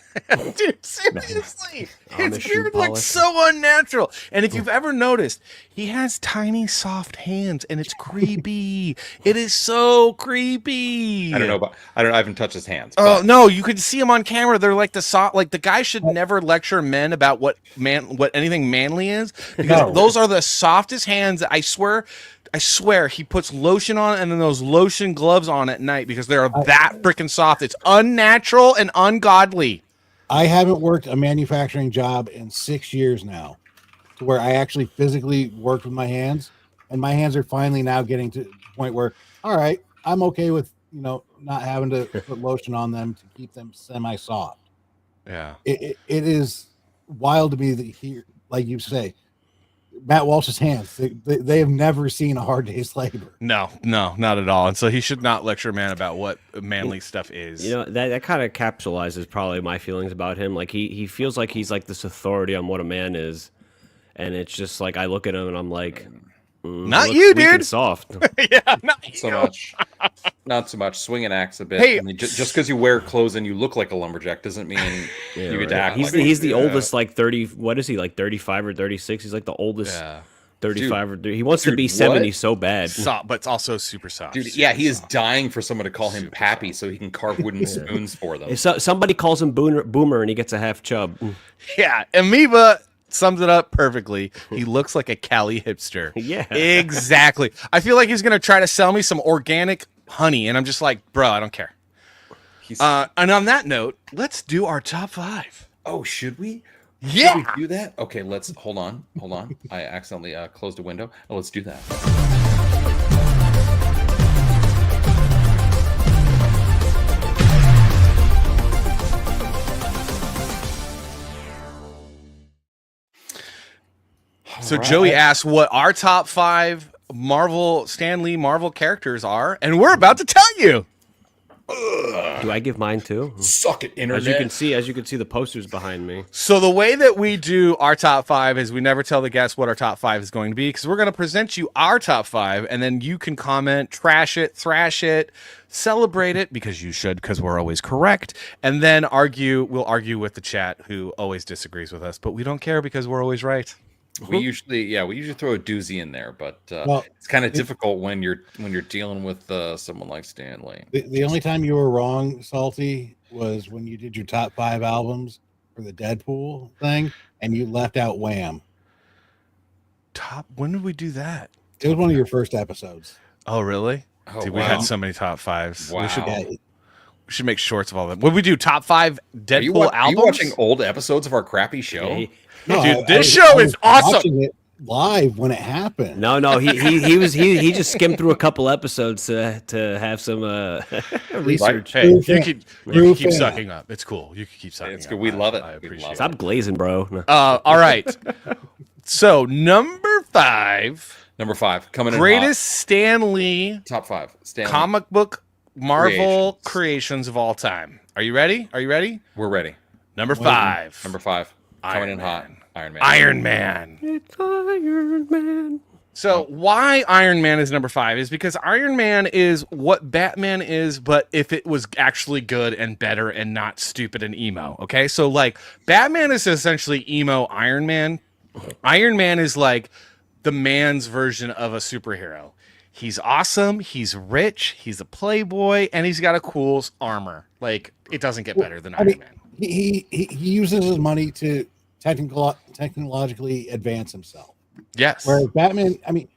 Dude, seriously, his beard looks so unnatural. And if you've ever noticed, he has tiny, soft hands, and it's creepy. It is so creepy. I don't know. I haven't touched his hands. Oh no, you could see him on camera. They're like the soft. Like, the guy should never lecture men about what anything manly is, because those are the softest hands. I swear he puts lotion on and then those lotion gloves on at night because they're that freaking soft. It's unnatural and ungodly. I haven't worked a manufacturing job in 6 years now, to where I actually physically worked with my hands, and my hands are finally now getting to the point where, all right, I'm okay with not having to put lotion on them to keep them semi-soft. Yeah, it is wild to me that here, like you say, Matt Walsh's hands, they have never seen a hard day's labor. No, not at all. And so he should not lecture a man about what manly stuff is. You know, that kind of capsulizes probably my feelings about him. Like he feels like he's like this authority on what a man is, and it's just like I look at him and I'm like, not he you, looks weak and dude. soft. Yeah, not so much. Not so much. Swing an axe a bit. Hey, I mean, just because you wear clothes and you look like a lumberjack doesn't mean you get to act He's like the oldest, like 30. What is he, like 35 or 36? He's like the oldest. Yeah. 35 or 30. He wants to be 70 so bad. Soft, but it's also super soft. Dude, yeah, he is dying for someone to call him Pappy so he can carve wooden spoons for them. If somebody calls him Boomer and he gets a half chub. Yeah, Amoeba sums it up perfectly. He looks like a Cali hipster. Yeah. Exactly. I feel like he's going to try to sell me some organic honey, and I'm just like, bro, I don't care. And on that note, let's do our top 5. Oh, should we? Yeah. Should we do that? Okay, let's hold on. I accidentally closed a window. Oh, let's do that. So Joey asked what our top 5 Stan Lee Marvel characters are, and we're about to tell you. Do I give mine too? Suck it, internet. As you can see the posters behind me. So the way that we do our top 5 is we never tell the guests what our top 5 is going to be, because we're going to present you our top 5, and then you can comment, trash it, thrash it, celebrate it, because you should, because we're always correct, and then we'll argue with the chat who always disagrees with us, but we don't care because we're always right. We usually throw a doozy in there, but it's kind of difficult when you're dealing with someone like Stan Lee. The only time you were wrong, Salty, was when you did your top 5 albums for the Deadpool thing, and you left out Wham. When did we do that? It was one of your first episodes. Oh, really? Oh, Dude, we had so many top 5s. Wow. We should make shorts of all of them. What did we do? Top 5 Deadpool albums? Are you watching old episodes of our crappy show? No, dude, this show is awesome. Watching it live when it happened. No, he just skimmed through a couple episodes to have some research. Hey, you can keep sucking up. It's cool. You can keep sucking up. It's good. We love it. I appreciate it. Stop glazing, bro. All right. So number 5. Number 5 coming in greatest Stan Lee top 5 comic book Marvel creations of all time. Are you ready? We're ready. Number 5. Number 5 coming in hot. Iron Man. Iron Man. It's Iron Man. So why Iron Man is number 5 is because Iron Man is what Batman is, but if it was actually good and better and not stupid and emo. Okay, so like Batman is essentially emo Iron Man. Iron Man is like the man's version of a superhero. He's awesome. He's rich. He's a playboy, and he's got a cool armor. Like it doesn't get better than Iron Man. He uses his money to technologically advance himself. Yes. Whereas Batman, I mean,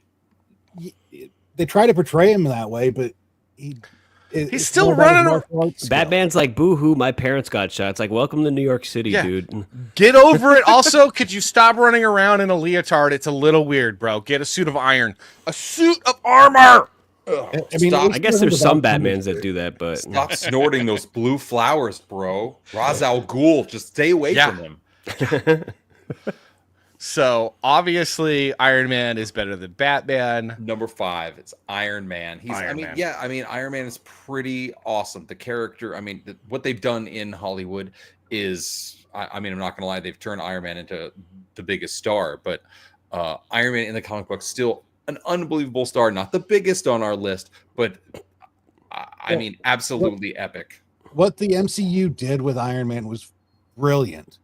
they try to portray him that way, but he's still running. Batman's like, boo-hoo, my parents got shot. It's like, welcome to New York City, dude. Get over it. Also, could you stop running around in a leotard? It's a little weird, bro. Get a suit of iron. A suit of armor. I guess there's some Batmans that do that, but stop snorting those blue flowers, bro. Ra's al Ghul, just stay away from him. So obviously, Iron Man is better than Batman. Number 5, it's Iron Man. Iron Man is pretty awesome. The character, what they've done in Hollywood is, I'm not gonna lie, they've turned Iron Man into the biggest star, but Iron Man in the comic book still an unbelievable star, not the biggest on our list, but absolutely epic. What the MCU did with Iron Man was brilliant.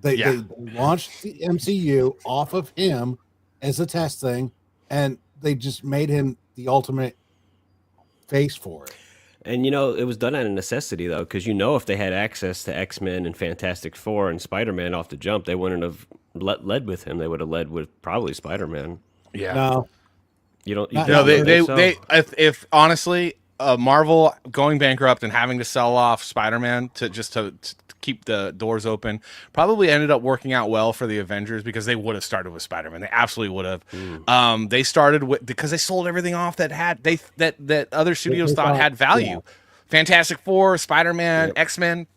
They launched the MCU off of him as a test thing, and they just made him the ultimate face for it. And it was done out of necessity, though, because if they had access to X-Men and Fantastic Four and Spider-Man off the jump, they wouldn't have led with him. They would have led with probably Spider-Man. Yeah. No. If honestly, Marvel going bankrupt and having to sell off Spider-Man to keep the doors open probably ended up working out well for the Avengers because they would have started with Spider-Man. They absolutely would have. They started with because they sold everything off that had that other studios thought had value. Yeah. Fantastic Four, Spider-Man, X-Men.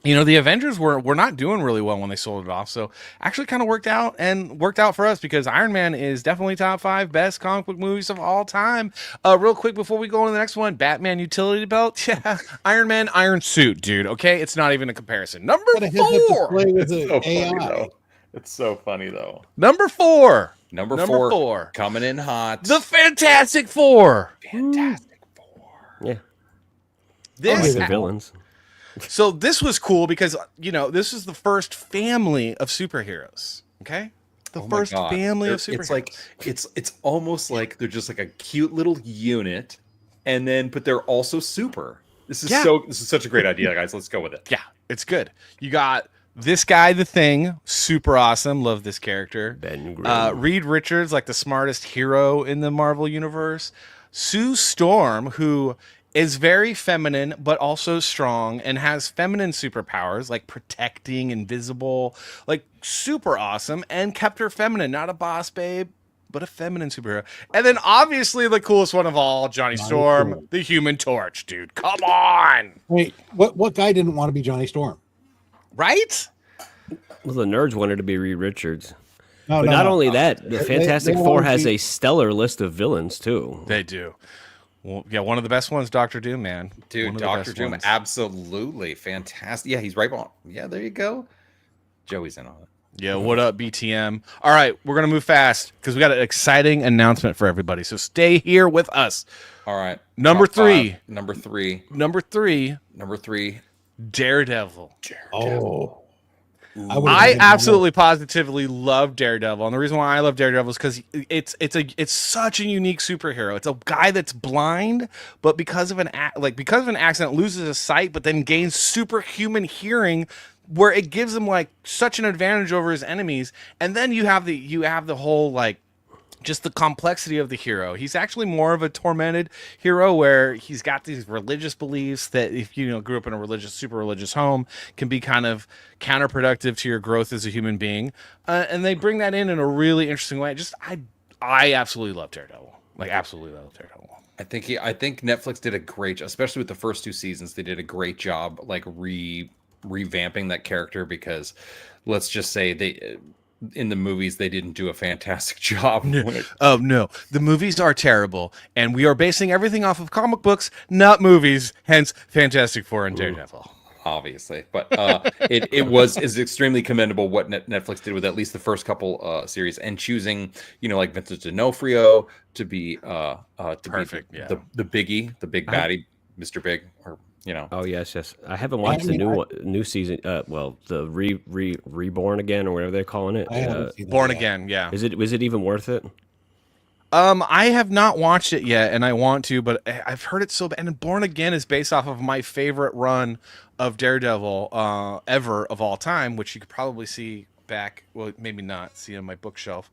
The Avengers were not doing really well when they sold it off. So actually kind of worked out for us because Iron Man is definitely top 5 best comic book movies of all time. Real quick before we go on to the next one, Batman utility belt. Yeah. Iron Man iron suit, dude. Okay. It's not even a comparison. Number 4. It's so funny though. Number 4. Number 4 coming in hot. The Fantastic Four. Fantastic Four. Yeah. This the villains. So this was cool because, this is the first family of superheroes. Okay. The first family of superheroes. It's almost like they're just like a cute little unit but they're also super. This is such a great idea, guys. Let's go with it. Yeah, it's good. You got this guy, the Thing, super awesome. Love this character. Ben Grimm. Reed Richards, like the smartest hero in the Marvel universe. Sue Storm, who is very feminine, but also strong and has feminine superpowers like protecting, invisible, like super awesome, and kept her feminine, not a boss babe, but a feminine superhero. And then obviously the coolest one of all, Johnny Storm, the Human Torch, dude. Come on. Wait, what guy didn't want to be Johnny Storm? Right? Well, the nerds wanted to be Reed Richards. No, but no, not no. only that, the Fantastic they Four wanted has to- a stellar list of villains too. They do. Well, yeah, one of the best ones, Dr. Doom, man. One Dude, of the Dr. best Doom, ones. absolutely fantastic. Yeah, he's right on. Yeah, there you go. Joey's in on it. Yeah, what up, BTM? All right, we're going to move fast because we got an exciting announcement for everybody. So stay here with us. All right. Number Top 3. five. Number 3. Number 3. Number 3. Daredevil. Oh. I absolutely positively love Daredevil, and the reason why I love Daredevil is because it's such a unique superhero. It's a guy that's blind, but because of an accident loses his sight, but then gains superhuman hearing, where it gives him like such an advantage over his enemies. And then you have the whole like just the complexity of the hero. He's actually more of a tormented hero where he's got these religious beliefs that if you grew up in a super religious home can be kind of counterproductive to your growth as a human being. And they bring that in a really interesting way. I absolutely love Daredevil. Like absolutely love Daredevil. I think Netflix did a great job, especially with the first 2 seasons. They did a great job like revamping that character because let's just say in the movies they didn't do a fantastic job. Oh no, the movies are terrible, and we are basing everything off of comic books, not movies. Hence, Fantastic Four and Daredevil. Obviously, but is extremely commendable what Netflix did with at least the first couple series and choosing like Vincent D'Onofrio to be perfect. Be the biggie, the big baddie, Mr. Big, or Oh yes. I haven't watched the new season. The Reborn Again or whatever they're calling it. Born Again. Yeah. Was it even worth it? I have not watched it yet, and I want to, but I've heard it so bad. And Born Again is based off of my favorite run of Daredevil ever of all time, which you could probably see back. Well, maybe not see on my bookshelf.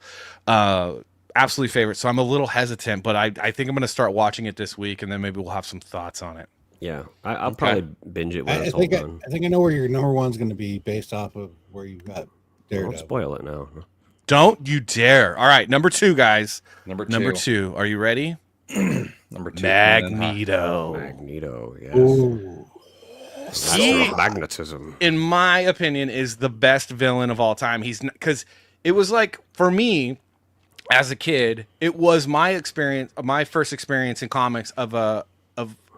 Absolutely favorite. So I'm a little hesitant, but I think I'm going to start watching it this week, and then maybe we'll have some thoughts on it. Yeah, I'll probably binge it when I it's all think done. I think I know where your number one's going to be based off of where you've got Daredevil. Don't spoil it now. Don't you dare. All right, number 2, guys. Number 2. Are you ready? Number 2. Magneto. Magneto, yes. Ooh. Master of magnetism. In my opinion, is the best villain of all time. He's because it was like for me as a kid, it was my first experience in comics of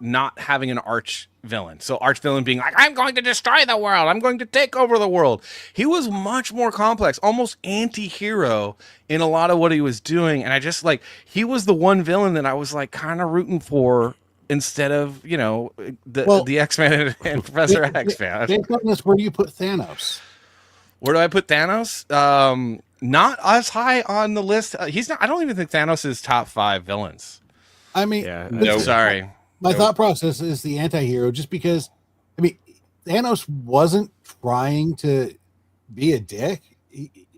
not having an arch villain. So arch villain being like, I'm going to destroy the world. I'm going to take over the world. He was much more complex, almost anti-hero in a lot of what he was doing. And I just he was the one villain that I was like kind of rooting for instead of, the X-Men and Professor X fan. Where do you put Thanos? Where do I put Thanos? Not as high on the list. He's not. I don't even think Thanos is top 5 villains. I mean, sorry. My thought process is the anti-hero, just because, Thanos wasn't trying to be a dick.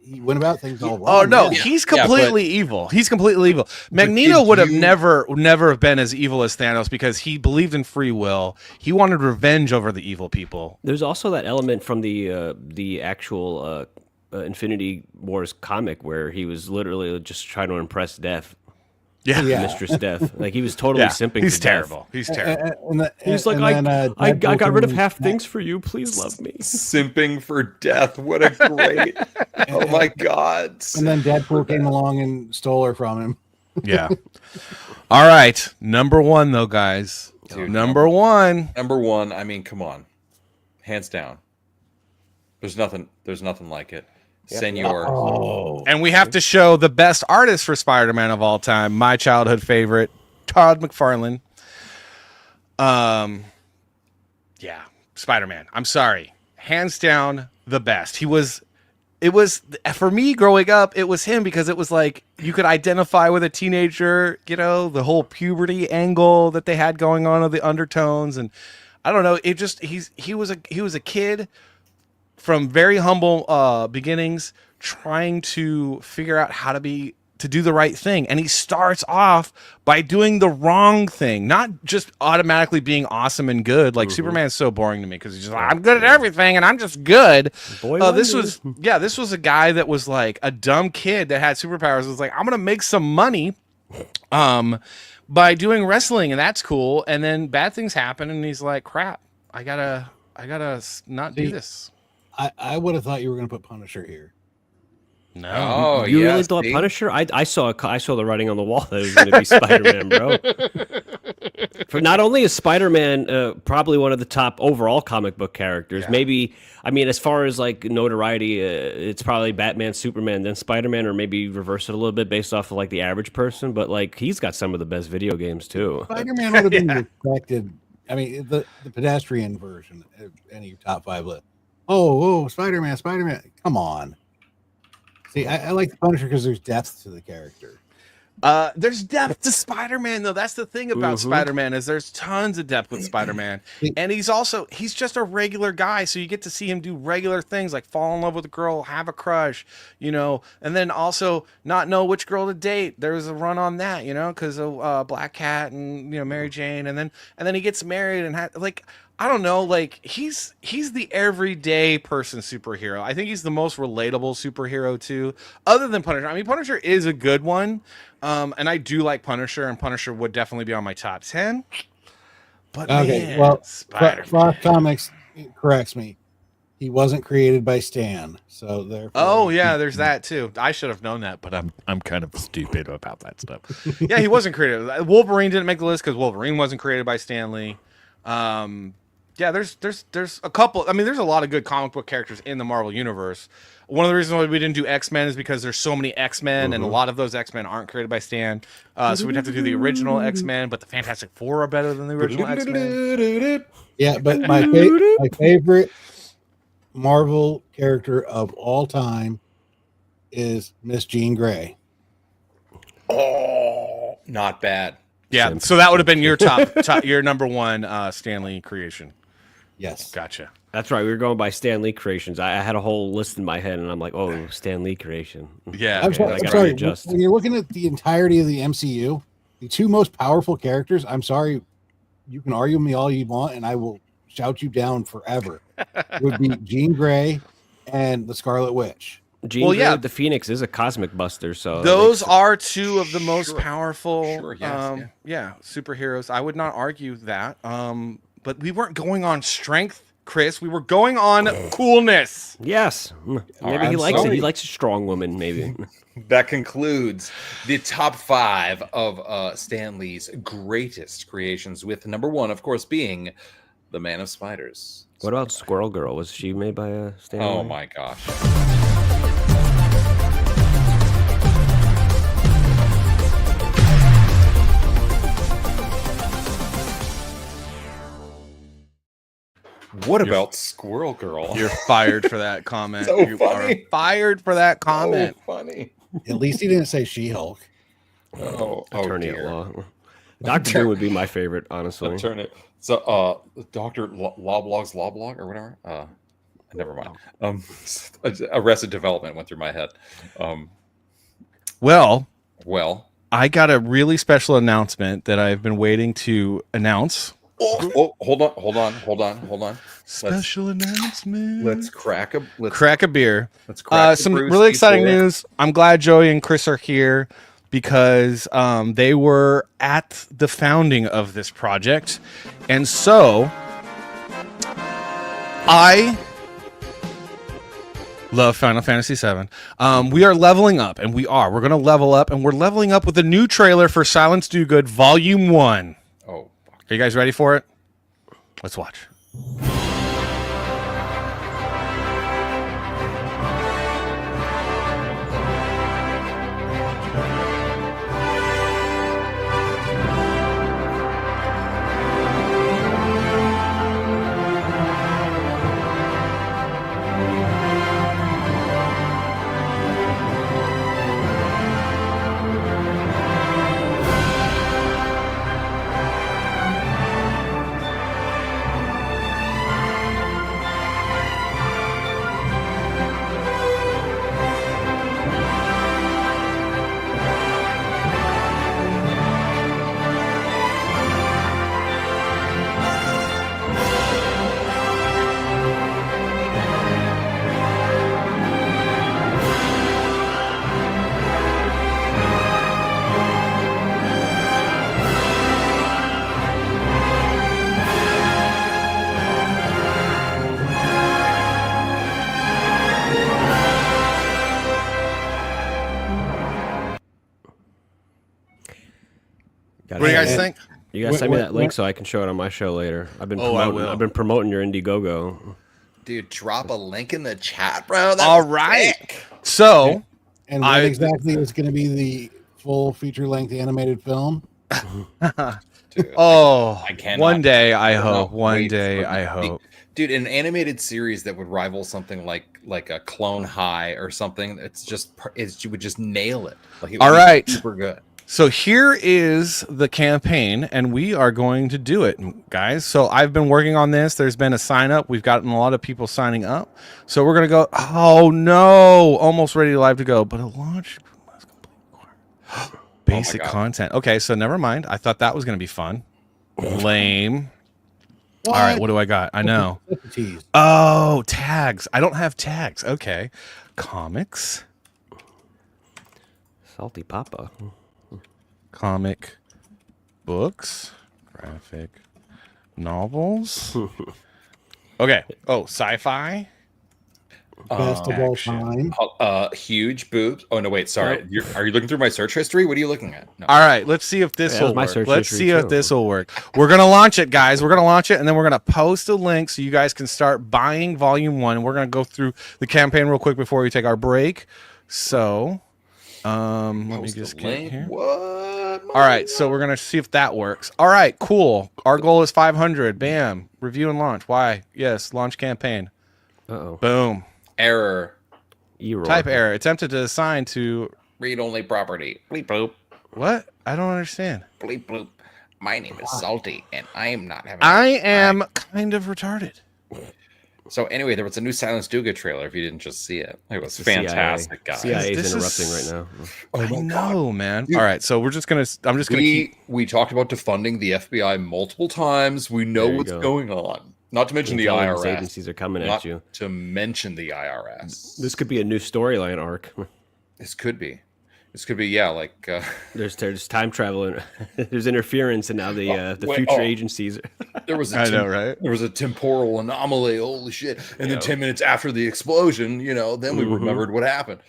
he went about things all wrong. Oh no, yeah. he's completely evil. He's completely evil. Magneto would have never have been as evil as Thanos because he believed in free will. He wanted revenge over the evil people. There's also that element from the actual Infinity Wars comic where he was literally just trying to impress Death. Yeah. Mistress Death. Like he was totally simping. He's for terrible. Death. He's terrible. He's like, I got rid of half things for you. Please love me. Simping for Death. What a great! Oh my God! And then Deadpool came along and stole her from him. Yeah. All right, number one though, guys. Dude, number one. Number one. I mean, come on, hands down. There's nothing like it. Senor. Oh. And we have to show the best artist for Spider-Man of all time, my childhood favorite, Todd McFarlane. Yeah, Spider-Man. I'm sorry. Hands down the best. It was for me growing up, it was him because it was like you could identify with a teenager, you know, the whole puberty angle that they had going on of the undertones, and I don't know, it just he was a kid from very humble beginnings, trying to figure out how to do the right thing. And he starts off by doing the wrong thing, not just automatically being awesome and good. Like Superman's so boring to me because he's just like, I'm good at everything and I'm just good. This was a guy that was like a dumb kid that had superpowers. It was like, I'm going to make some money by doing wrestling, and that's cool. And then bad things happen and he's like, crap, I gotta not do this. I would have thought you were going to put Punisher here. No, oh, you really thought Punisher? I saw the writing on the wall that it was going to be Spider-Man, bro. For not only is Spider-Man probably one of the top overall comic book characters, maybe I mean as far as like notoriety, it's probably Batman, Superman, then Spider-Man, or maybe reverse it a little bit based off of like the average person. But like he's got some of the best video games too. Spider-Man would have been respected. I mean, the pedestrian version of any top 5 list. Oh, Spider-Man. Come on. See, I like the Punisher because there's depth to the character. There's depth to Spider-Man, though. That's the thing about Spider-Man is there's tons of depth with Spider-Man. And he's just a regular guy, so you get to see him do regular things like fall in love with a girl, have a crush, you know, and then also not know which girl to date. There was a run on that, you know, because of Black Cat and, you know, Mary Jane. And then he gets married and I don't know, like he's the everyday person superhero. I think he's the most relatable superhero too, other than Punisher. I mean, Punisher is a good one, and I do like Punisher, and Punisher would definitely be on my top 10. But man, well, Spider-Man. Fox Comics corrects me. He wasn't created by Stan, so therefore. Oh yeah, there's that too. I should have known that, but I'm kind of stupid about that stuff. Yeah, he wasn't created. Wolverine didn't make the list because Wolverine wasn't created by Stan Lee. Yeah, there's a couple. I mean, there's a lot of good comic book characters in the Marvel universe. One of the reasons why we didn't do X-Men is because there's so many X-Men, and a lot of those X-Men aren't created by Stan. So we'd have to do the original X-Men, but the Fantastic Four are better than the original X-Men. Yeah, but my favorite Marvel character of all time is Miss Jean Grey. Oh, not bad. Yeah, so that would have been your your number one Stan Lee creation. Yes. Gotcha. That's right. We were going by Stan Lee creations. I had a whole list in my head, and I'm like, oh, Stan Lee creation. Yeah. I'm sorry. When you're looking at the entirety of the MCU, the 2 most powerful characters, I'm sorry, you can argue me all you want, and I will shout you down forever, would be Jean Grey and the Scarlet Witch. Jean Grey the Phoenix is a cosmic buster, so those are 2 of the most powerful superheroes. I would not argue that. But we weren't going on strength, Chris. We were going on coolness. Yes. Maybe he likes it. He likes a strong woman, maybe. That concludes the top 5 of Stan Lee's greatest creations, with number 1, of course, being the Man of Spiders. What about Squirrel Girl? Was she made by Stan Lee? Oh, my gosh. What about Squirrel Girl? You're fired for that comment. So you funny. are fired for that comment. So funny. At least he didn't say She-Hulk. Attorney at law. Dr. Doom would be my favorite, honestly. Attorney. So, Dr. Loblog's Loblog or whatever. Never mind. Arrested Development went through my head. Well, I got a really special announcement that I've been waiting to announce. Oh, hold on. Special announcement. Let's crack a beer. Let's crack some the really exciting before. news. I'm glad Joey and Chris are here because they were at the founding of this project, and so I love Final Fantasy VII. We are leveling up, and we're going to level up, and we're leveling up with a new trailer for Silence Do Good Volume 1. Oh. Are you guys ready for it? Let's watch. What do you guys think? You guys send me that link so I can show it on my show later. I've been promoting your Indiegogo. Dude, drop a link in the chat, bro. All right. So, and what exactly is going to be the full feature-length animated film? Dude, I cannot. One day, I hope. One day, I hope. Dude, an animated series that would rival something like a Clone High or something. You would just nail it. Like it would All be right. super good. So here is the campaign, and we are going to do it, guys. So I've been working on this. There's been a sign up. We've gotten a lot of people signing up. So we're going to go. Oh, no. Almost ready to live to go. But a launch must complete basic content. Okay, so never mind. I thought that was going to be fun. Lame. All right, what do I got? I know. Oh, tags. I don't have tags. Okay. Comics. Salty Papa. Comic books, graphic novels. Okay. Oh, sci-fi. Best of all time. Huge boobs. Oh no, wait. Sorry. Are you looking through my search history? What are you looking at? No. All right. Let's see if this will work. Let's see if this will work. We're gonna launch it, guys. We're gonna launch it, and then we're gonna post a link so you guys can start buying Volume 1. We're gonna go through the campaign real quick before we take our break. So. Let me just get here. All right, so we're gonna see if that works. All right, cool. Our goal is 500. Bam. Review and launch. Why? Yes. Launch campaign. Boom. Error. Type error. Attempted to assign to read only property. Bleep bloop. What? I don't understand. Bleep bloop. My name is Salty, and I am not having. I am kind of retarded. So anyway, there was a new Silence Do Good trailer. If you didn't just see it, it was fantastic, guys. CIA is interrupting right now. I know, man. All right, so we're just gonna. I'm just gonna. We talked about defunding the FBI multiple times. We know what's going on. Not to mention the IRS. Agencies are coming at you. To mention the IRS. This could be a new storyline arc. This could be. This could be, yeah, like there's time travel and there's interference, and now the future agencies. There was I know, right? There was a temporal anomaly. Holy shit! And then 10 minutes after the explosion, then we remembered what happened.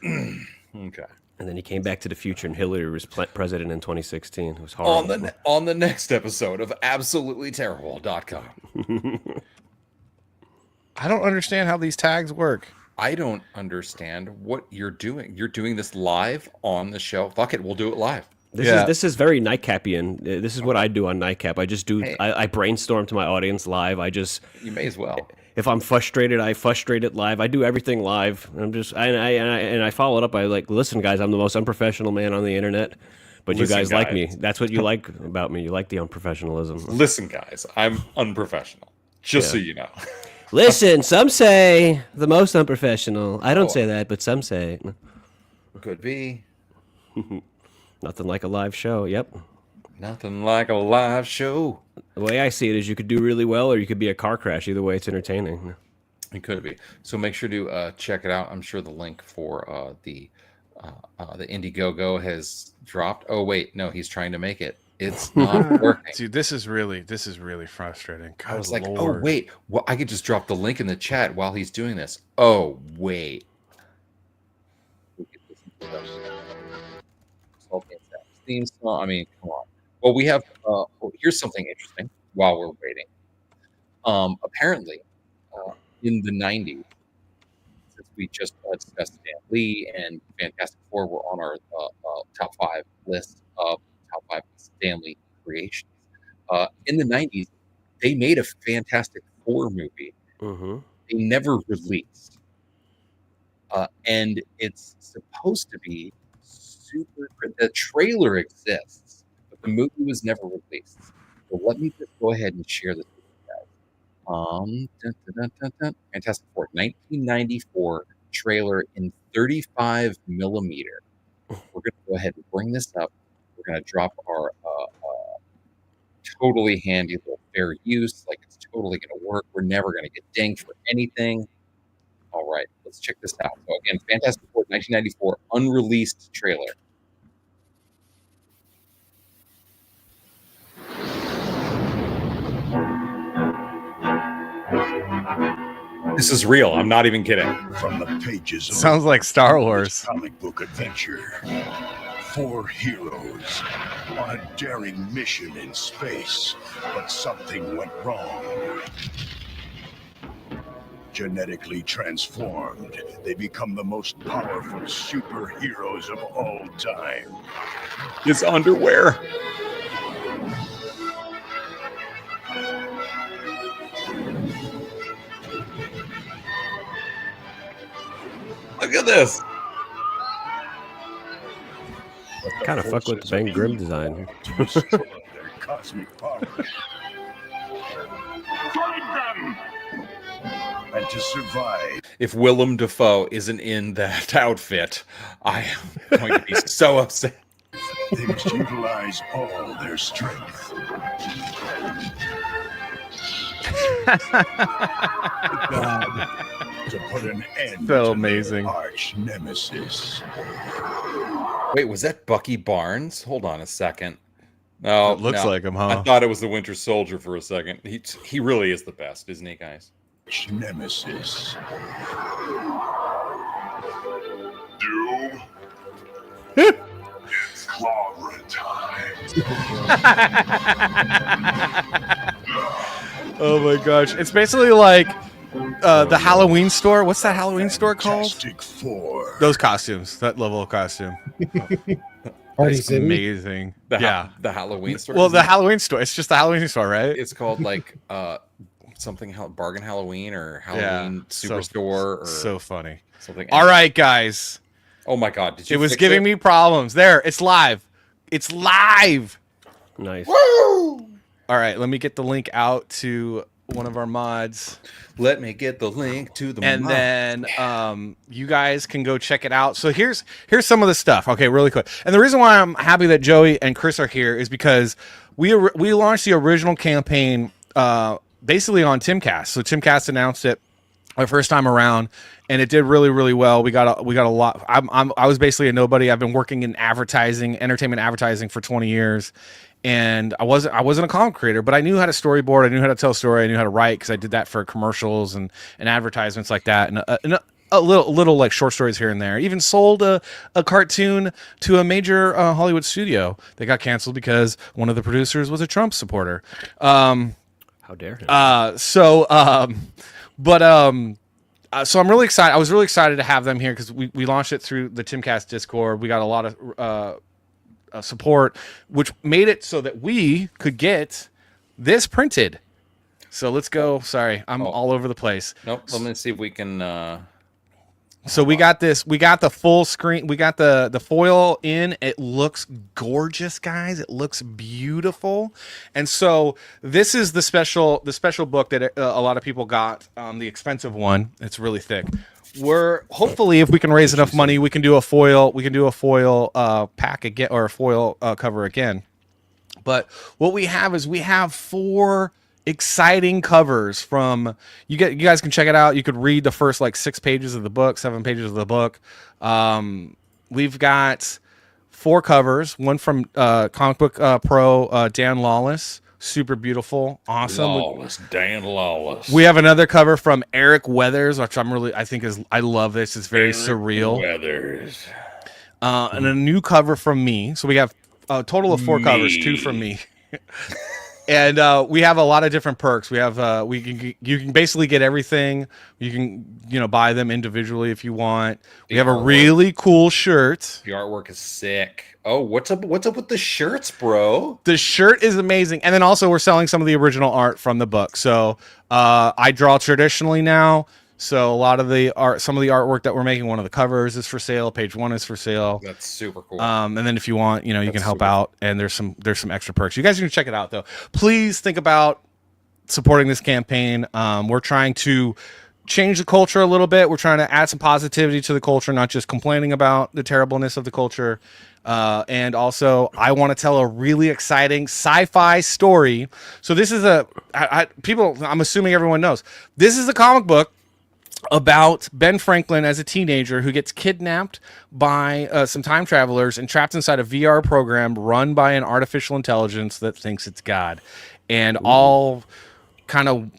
Okay. And then he came back to the future, and Hillary was president in 2016. It was horrible. On the next episode of AbsolutelyTerrible.com. I don't understand how these tags work. I don't understand what you're doing. You're doing this live on the show. Fuck it, we'll do it live. This is very Nightcapian. This is what I do on Nightcap. I just do. Hey. I brainstorm to my audience live. You may as well. If I'm frustrated, I frustrate it live. I do everything live. I follow it up. I listen, guys. I'm the most unprofessional man on the internet, but you guys like me. That's what you like about me. You like the unprofessionalism. Listen, guys. I'm unprofessional. Just so you know. Listen, some say the most unprofessional. I don't say that, but some say. Could be. Nothing like a live show. Yep. Nothing like a live show. The way I see it is you could do really well or you could be a car crash. Either way, it's entertaining. It could be. So make sure to check it out. I'm sure the link for the Indiegogo has dropped. Oh, wait. No, he's trying to make it. It's not working. Dude, this is really frustrating. God, I was like, Lord. oh, wait. Well, I could just drop the link in the chat while he's doing this. Oh, wait. Theme song. I mean, come on. Well, we have. Here's something interesting. While we're waiting, apparently, in the '90s, since we just discussed Stan Lee and Fantastic Four were on our top 5 list of top 5 Stan Lee creations. In the '90s, they made a Fantastic Four movie. They never released, and it's supposed to be super. The trailer exists, but the movie was never released. So let me just go ahead and share this with you guys. Fantastic Four, 1994 trailer in 35 millimeter. We're going to go ahead and bring this up. We're going to drop our totally handy little fair use, like it's totally going to work. We're never going to get dinged for anything. All right, let's check this out. So again, Fantastic Four, 1994 unreleased trailer. This is real. I'm not even kidding. From the pages of Sounds like Star Wars. Comic book adventure. 4 heroes on a daring mission in space, but something went wrong. Genetically transformed, they become the most powerful superheroes of all time. His underwear. Look at this. Kind of fuck with the Ben Grimm design. Their cosmic power. Fight them! And to survive. If Willem Dafoe isn't in that outfit, I am going to be so upset. They must utilize all their strength. To put an end So to amazing. their arch nemesis. Wait, was that Bucky Barnes? Hold on a second. No, It looks like him, huh? I thought it was the Winter Soldier for a second. He really is the best, isn't he, guys? Nemesis. Doom. It's clobbering time. Oh my gosh. It's basically like the Halloween store. What's that Halloween store called? Fantastic Four. Those costumes. That level of costume. Party It's City? amazing. The Halloween store. Well, isn't the it? Halloween store. It's just the Halloween store, right? It's called like something Bargain Halloween or Halloween Superstore or so funny. Something. All right, guys. Oh my God! Did you? It was fix giving it? me problems. There, it's live. It's live. Nice. Woo! All right, let me get the link out to one of our mods. Let me get the link to the and mod. then you guys can go check it out. So here's some of the stuff. Okay, really quick. And the reason why I'm happy that Joey and Chris are here is because we launched the original campaign basically on Timcast. So Timcast announced it our first time around, and it did really, really well. We got a lot. I was basically a nobody. I've been working in entertainment advertising for 20 years. And I wasn't a comic creator, but I knew how to storyboard. I knew how to tell a story. I knew how to write because I did that for commercials and advertisements like that, and a little like short stories here and there. Even sold a cartoon to a major Hollywood studio. They got canceled because one of the producers was a Trump supporter. How dare him? So I'm really excited. I was really excited to have them here because we launched it through the Timcast Discord. We got a lot of support, which made it so that we could get this printed. So let's go. Sorry, I'm all over the place. Nope. Let me see if we can. So we got this. We got the full screen. We got the foil in. It looks gorgeous, guys. It looks beautiful. And so this is the special book that a lot of people got. The expensive one. It's really thick. We're hopefully, if we can raise enough money, we can do a foil. We can do a foil pack again, or a foil cover again. But what we have is we have 4 exciting covers from you guys can check it out. You could read the first like 6 pages of the book, 7 pages of the book. We've got 4 covers, one from Comic Book Pro Dan Lawless, super beautiful, awesome. Dan Lawless. We have another cover from Eric Weathers, which I love this. It's very surreal. Weathers. And a new cover from me. So we have a total of 4 covers, 2 from me. And we have a lot of different perks. We have you can basically get everything. You can buy them individually if you want. We have a really cool shirt. The artwork is sick. Oh, what's up with the shirts, bro? The shirt is amazing. And then also we're selling some of the original art from the book. So I draw traditionally now. So a lot of some of the artwork that we're making, one of the covers is for sale. Page 1 is for sale. That's super cool. And then if you want, you can help out, and there's some extra perks. You guys can check it out though. Please think about supporting this campaign. We're trying to change the culture a little bit. We're trying to add some positivity to the culture, not just complaining about the terribleness of the culture. And also, I want to tell a really exciting sci-fi story. So this is I'm assuming everyone knows. This is a comic book about Ben Franklin as a teenager who gets kidnapped by some time travelers and trapped inside a VR program run by an artificial intelligence that thinks it's God. And all kind of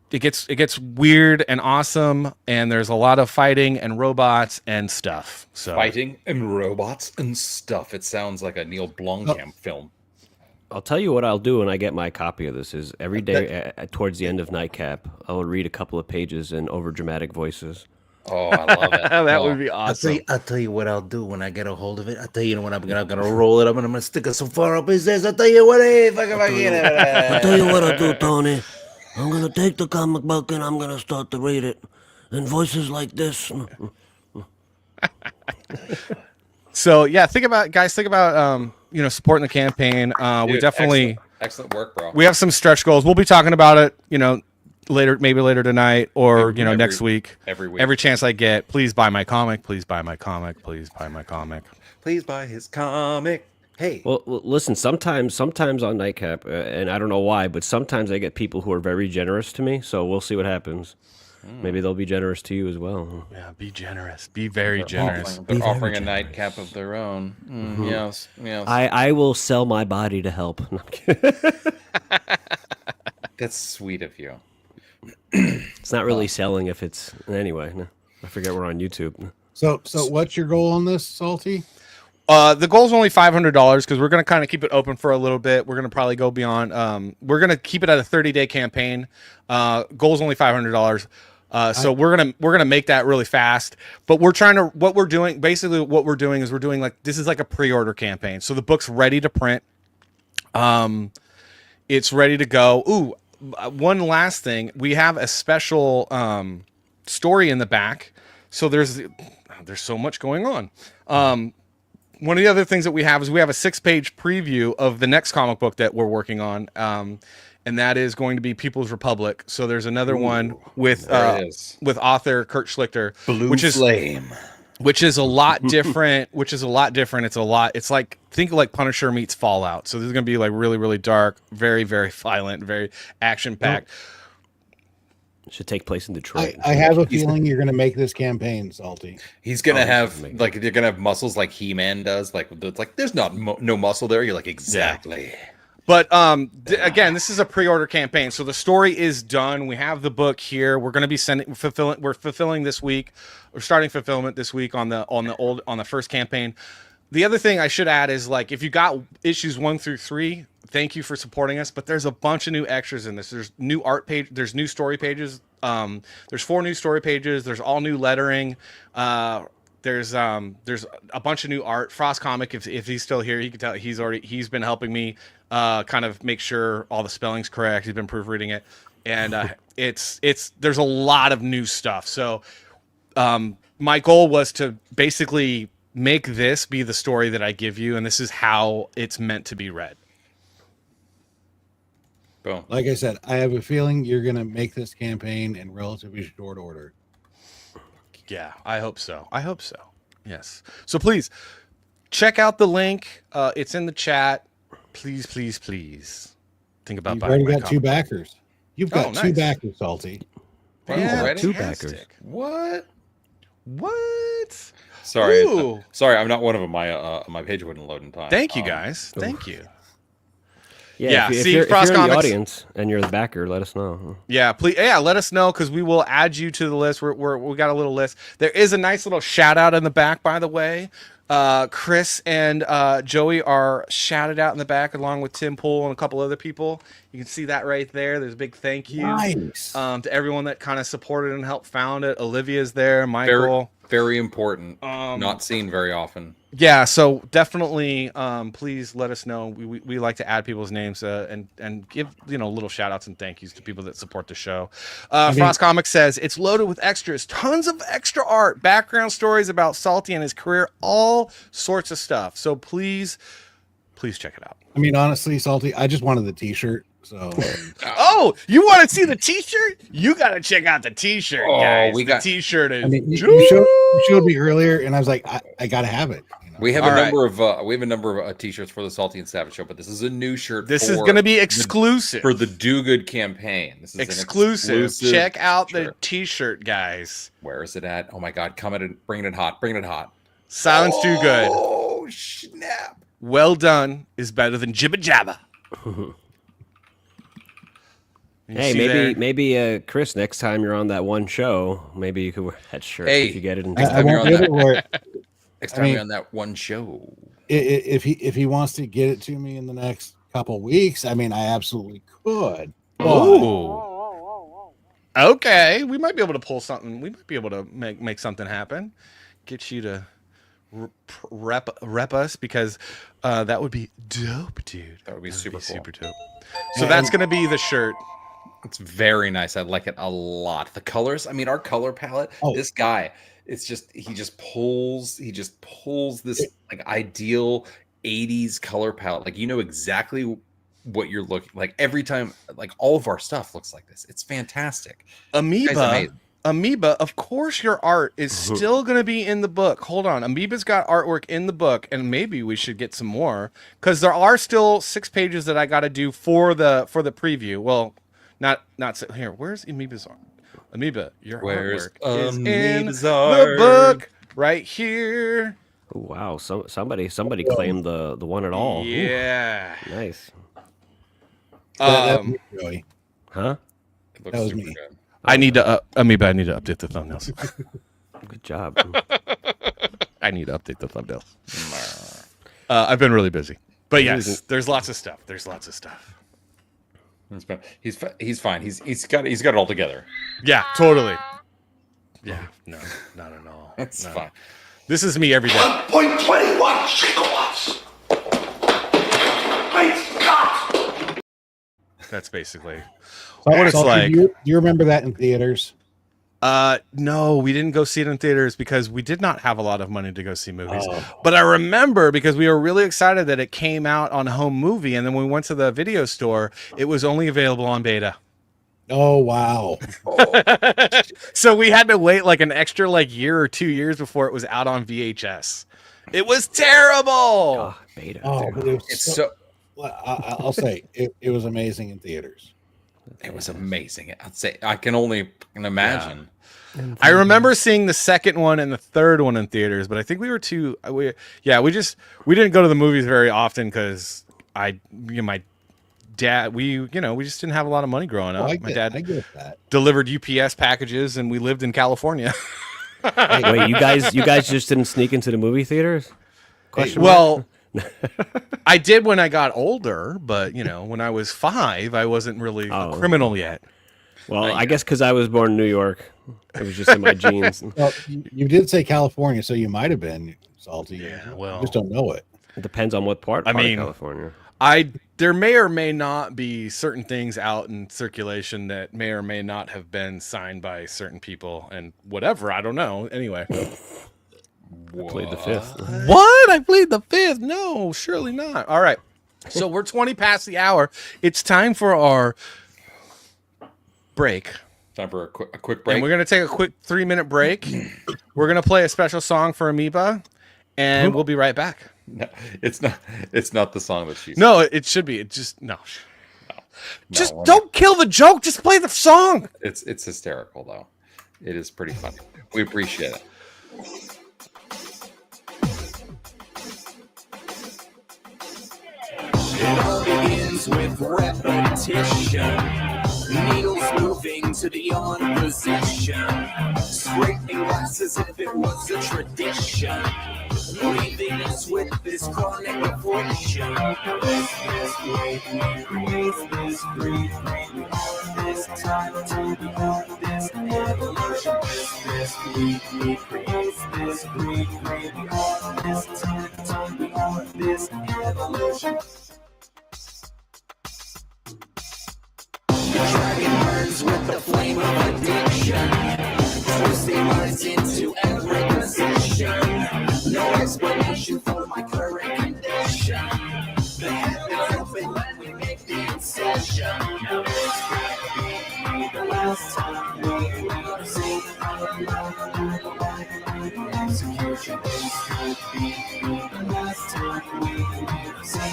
it gets weird and awesome, and there's a lot of fighting and robots and stuff. So fighting and robots and stuff. It sounds like a Neil Blomkamp film. I'll tell you what I'll do when I get my copy of this is every day towards the end of Nightcap, I will read a couple of pages in over dramatic voices. Oh, I love it. That would be awesome. I'll tell you what I'll do when I get a hold of it. I'll tell you when I'm gonna roll it up and I'm gonna stick it so far up his ass. I'll tell you what, I'll tell you what I'll do, Tony. I'm gonna take the comic book and I'm gonna start to read it in voices like this. So yeah, think about supporting the campaign. We definitely excellent work, bro. We have some stretch goals. We'll be talking about it, later, maybe later tonight or next week. Every week. Every chance I get. Please buy my comic. Please buy my comic. Please buy my comic. Please buy his comic. Hey. Well, listen. Sometimes on Nightcap, and I don't know why, but sometimes I get people who are very generous to me. So we'll see what happens. Maybe they'll be generous to you as well. Yeah, be generous. Be very generous. They're offering a nightcap of their own. Yes. I will sell my body to help. No, I'm kidding. That's sweet of you. It's not really selling if it's anyway. No, I forget we're on YouTube. So what's your goal on this, Salty? The goal is only $500 because we're going to kind of keep it open for a little bit. We're going to probably go beyond. We're going to keep it at a 30-day campaign. Goal is only $500. So we're gonna make that really fast. But we're trying to what we're doing is we're doing like this is like a pre-order campaign. So the book's ready to print. It's ready to go. Ooh, one last thing. We have a special story in the back. So there's so much going on. One of the other things that we have is we have a 6-page preview of the next comic book that we're working on. And that is going to be People's Republic. So there's another one with author Kurt Schlichter, which is a lot different. It's like think like Punisher meets Fallout. So this is going to be like really, really dark, very, very violent, very action packed. Should take place in Detroit. I have a feeling you're going to make this campaign, Salty. He's going to have like they're going to have muscles like He-Man does. Like it's like there's no muscle there. You're like exactly. Yeah. But again, this is a pre-order campaign, so the story is done. We have the book here. We're going to be we're fulfilling this week. We're starting fulfillment this week on the first campaign. The other thing I should add is like if you got issues 1 through 3, thank you for supporting us. But there's a bunch of new extras in this. There's new art page. There's new story pages. There's 4 new story pages. There's all new lettering. There's a bunch of new art. Frost Comic, if he's still here, he can tell he's been helping me kind of make sure all the spelling's correct. He's been proofreading it, and there's a lot of new stuff. So my goal was to basically make this be the story that I give you, and this is how it's meant to be read. Boom. Like I said, I have a feeling you're going to make this campaign in relatively short order. Yeah, I hope so. I hope so. Yes. So please check out the link. It's in the chat. Please, please, please think about You've buying already my got 2 comic. backers. You've got nice. 2 backers, Salty. Fantastic. 2 backers. What? What? Sorry, Ooh. sorry, I'm not one of them. My page wouldn't load in time. Thank you, guys. Thank you. Yeah, if see, you're Frost in the Comics. audience and you're the backer, let us know. Yeah, please. Yeah, let us know because we will add you to the list. We got a little list. There is a nice little shout out in the back, by the way. Chris and Joey are shouted out in the back along with Tim Pool and a couple other people. You can see that right there. There's a big thank you Nice. to everyone that kind of supported and helped found it. Olivia's there, Michael. Very important. Not seen very often. Yeah, so definitely please let us know. We like to add people's names and give little shout outs and thank yous to people that support the show. Frost Comics says it's loaded with extras, tons of extra art, background stories about Salty and his career, all sorts of stuff. So please check it out. I mean, honestly, Salty, I just wanted the T-shirt. So, oh, you want to see the T-shirt? You got to check out the T-shirt, guys. The T-shirt is. I mean, you showed me earlier, and I was like, I got to have it. We have a number of t-shirts for the Salty and Savage show, but this is a new shirt. This is going to be exclusive for the Do Good campaign. This is exclusive. Check out the T-shirt, guys. Where is it at? Oh my God! Come in, bring it hot. Bring it hot. Silence too good. Oh snap! Well done is better than jibba jabba. Hey, maybe Chris, next time you're on that one show, maybe you could wear that shirt if you get it. Next time you're on that. Next time you're on that one show. If he wants to get it to me in the next couple weeks, I mean, I absolutely could. Ooh. Okay, we might be able to pull something. We might be able to make something happen. Get you to rep us because that would be dope, dude. That would be super cool. Super dope. So that's gonna be the shirt. It's very nice. I like it a lot. The colors. I mean, our color palette. This guy. It's just he just pulls this like ideal 80s color palette. Like exactly what you're looking like every time. Like all of our stuff looks like this. It's fantastic. Amoeba, of course your art is still going to be in the book. Hold on. Amoeba's got artwork in the book, and maybe we should get some more because there are still 6 pages that I got to do for the preview. Well, not here. Where's Amoeba's art? Amoeba, your artwork is in the book right here. Oh, wow, somebody claimed the one at all. Yeah. Ooh, nice. Huh? That was me. Good. I need to Amoeba. I need to update the thumbnails. Good job. I need to update the thumbnails. I've been really busy, but yes, there's lots of stuff. He's fine. He's got it all together. Yeah, totally. Yeah, no, not at all. It's fine. This is me every day. 1.21 gigawatts. Great Scott! That's basically what it's like. Do you remember that in theaters? No, we didn't go see it in theaters because we did not have a lot of money to go see movies. But I remember because we were really excited that it came out on home movie, and then when we went to the video store, it was only available on beta. Oh wow! So we had to wait like an extra year or 2 years before it was out on VHS. It was terrible. Beta. I'll say it was amazing in theaters. It was amazing. I'd say I can only imagine. Yeah. I remember seeing the second one and the third one in theaters, but I think we didn't go to the movies very often because my dad, we just didn't have a lot of money growing up. My dad delivered UPS packages, and we lived in California. Wait, you guys just didn't sneak into the movie theaters? Well, I did when I got older, but when I was 5, I wasn't really a criminal yet. Well, I guess because I was born in New York, it was just in my genes. Well, you did say California, so you might have been Salty. Yeah, well, just don't know it. It depends on what part of California. There may or may not be certain things out in circulation that may or may not have been signed by certain people and whatever. I don't know. Anyway. I played the fifth. What? I played the fifth? No, surely not. All right. So we're 20 past the hour. It's time for our break. Time for a quick break. And we're going to take a quick 3-minute break. We're going to play a special song for Amoeba, and we'll be right back. No, it's not. It's not the song that she's. No, it should be. It just no. Just don't kill the joke. Just play the song. It's hysterical though. It is pretty funny. We appreciate it. It all begins with repetition. Needles moving to the on position. Scraping glass as if it was a tradition. Leaving us with this chronic affliction. This breathe. This time to be on this evolution. This creates this breathe. On this time to be on this evolution. The dragon burns with the flame of addiction, twisting minds into every position. No explanation for my current condition. The heavens open when we make the incision. Now this could be the last time we will see execution. This could be the last time we will see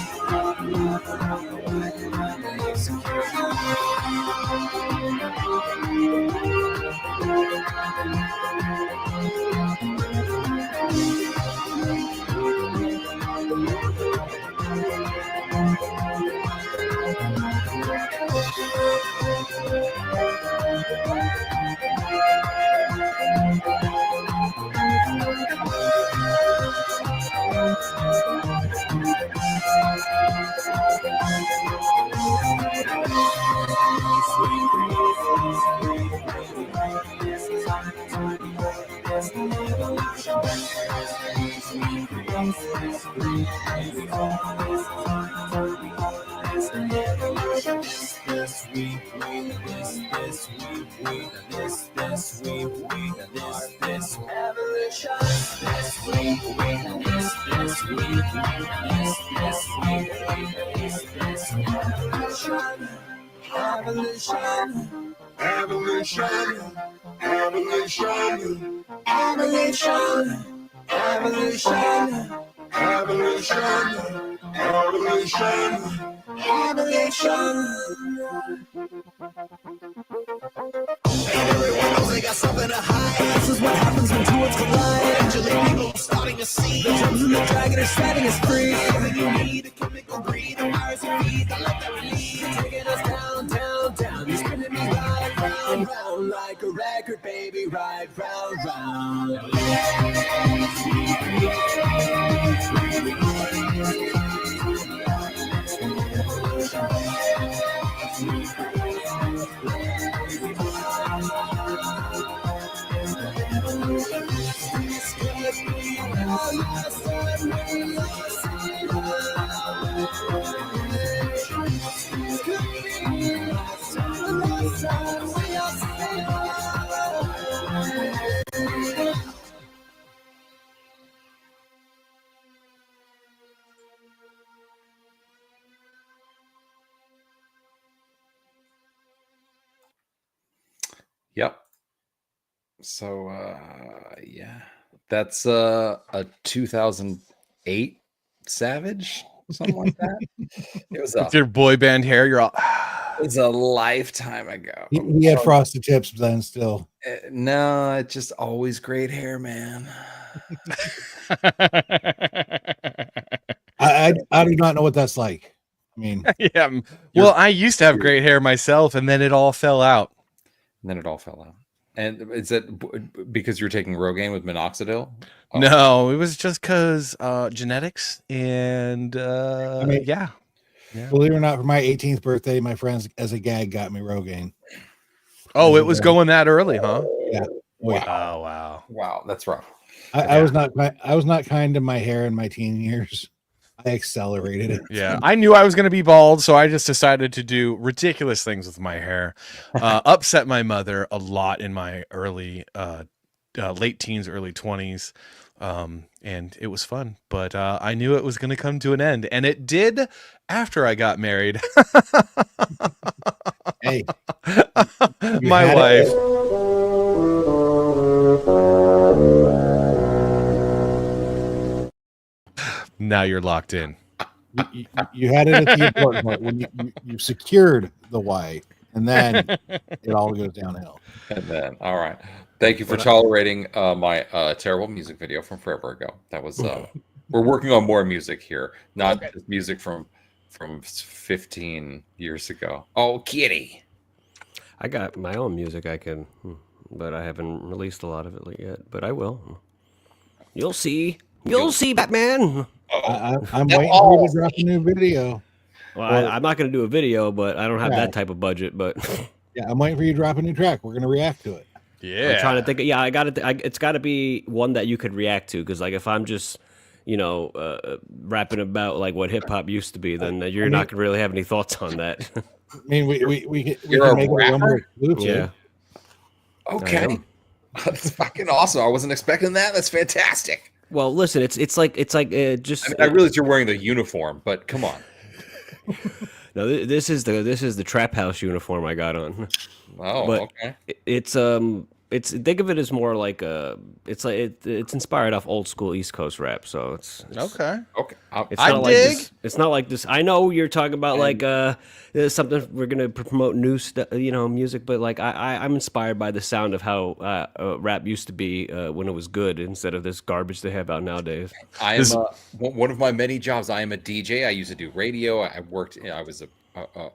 execution. Everyone knows they got something to hide. This is what happens when two worlds collide. Angelic people are starting to see the germs and the dragon are setting us free. Everything you need, a chemical breed, the virus you feed, the life that we lead, taking us down, down, down. You're spinning me right round, round like a record, baby, right round, round. Yep. So yeah, that's a 2008 Savage, something like that. It was with your boy band hair. You're all. It was a lifetime ago. He had frosted tips then still. No, it's just always great hair, man. I do not know what that's like. I mean, yeah. Well, I used to have great hair myself, and then it all fell out. And is that because you're taking Rogaine with minoxidil? Oh. No, it was just because genetics and yeah. Believe it or not, for my 18th birthday, my friends as a gag got me Rogaine. Oh, it was going that early, huh? Yeah. Wow. Wow, that's rough. I was not kind to my hair in my teen years. I accelerated it. Yeah, I knew I was going to be bald, so I just decided to do ridiculous things with my hair. Upset my mother a lot in my early, late teens, early 20s. And it was fun, but I knew it was going to come to an end, and it did after I got married. Hey, my wife. Now you're locked in. You had it at the important part when you secured the wife, and then it all goes downhill. And then, all right. Thank you for tolerating my terrible music video from forever ago. That was we're working on more music here, not just music from 15 years ago. Oh, kitty. I got my own music but I haven't released a lot of it yet, but I will. You'll see. You'll see, Batman. I'm waiting for you to drop a new video. Well, I'm not going to do a video, but I don't have that type of budget. But yeah, I'm waiting for you to drop a new track. We're going to react to it. Yeah, I'm trying to think. Yeah, I got it. It's got to be one that you could react to, because like if I'm just rapping about like what hip hop used to be, then you're not going to really have any thoughts on that. I mean, we can You're make a it one more rapper? exclusive. Yeah. Okay. That's fucking awesome. I wasn't expecting that. That's fantastic. Well, listen, it's like just. I realize you're wearing the uniform, but come on. No, this is the trap house uniform I got on. Oh, but okay. It's think of it as more like it's inspired off old school East Coast rap, so it's okay. It's not like this. It's not like this. I know you're talking about like something we're gonna promote new stuff, music, but like I'm inspired by the sound of how rap used to be when it was good, instead of this garbage they have out nowadays. I am one of my many jobs. I am a DJ. I used to do radio. I was a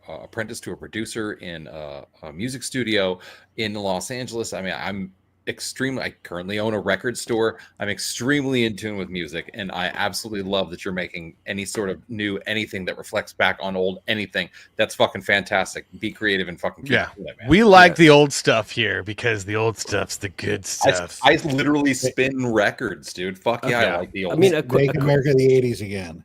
apprentice to a producer in a music studio in Los Angeles. I mean, I currently own a record store. I'm extremely in tune with music, and I absolutely love that you're making any sort of new anything that reflects back on old anything. That's fucking fantastic. Be creative and fucking keep doing it, man. We like the old stuff here because the old stuff's the good stuff. I literally spin records, dude. Fuck yeah, I like the old. Make America the 80s again.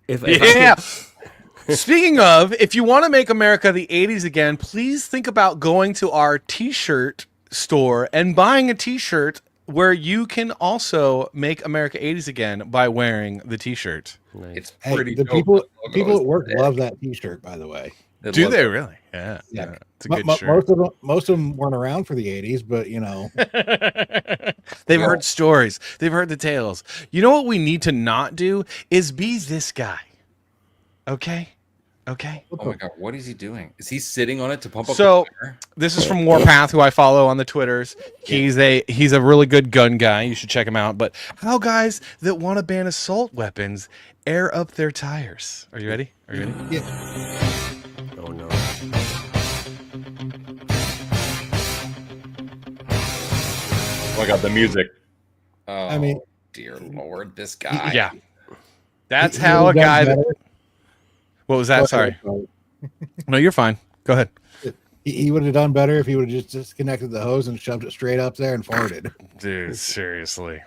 Speaking of, if you want to make America the 80s again, please think about going to our t-shirt store and buying a t-shirt where you can also make America 80s again by wearing the t-shirt. Nice. It's Hey, pretty the dope. people at work love that T-shirt, by the way. Do they really? Yeah. Yeah. It's a good shirt. Most of them weren't around for the 80s, but They've heard stories. They've heard the tales. You know what we need to not do is be this guy. Okay. Oh my god, what is he doing? Is he sitting on it to pump up? So the fire? this is from Warpath, who I follow on the Twitters. He's a really good gun guy. You should check him out. But how guys that want to ban assault weapons air up their tires? Are you ready? Yeah. Oh no. Oh my god, the music. Oh, I mean, dear lord, this guy. Yeah. That's how a guy that... What was that? Go Sorry. ahead. No, you're fine. Go ahead. He would have done better if he would have just disconnected the hose and shoved it straight up there and farted. Dude, seriously.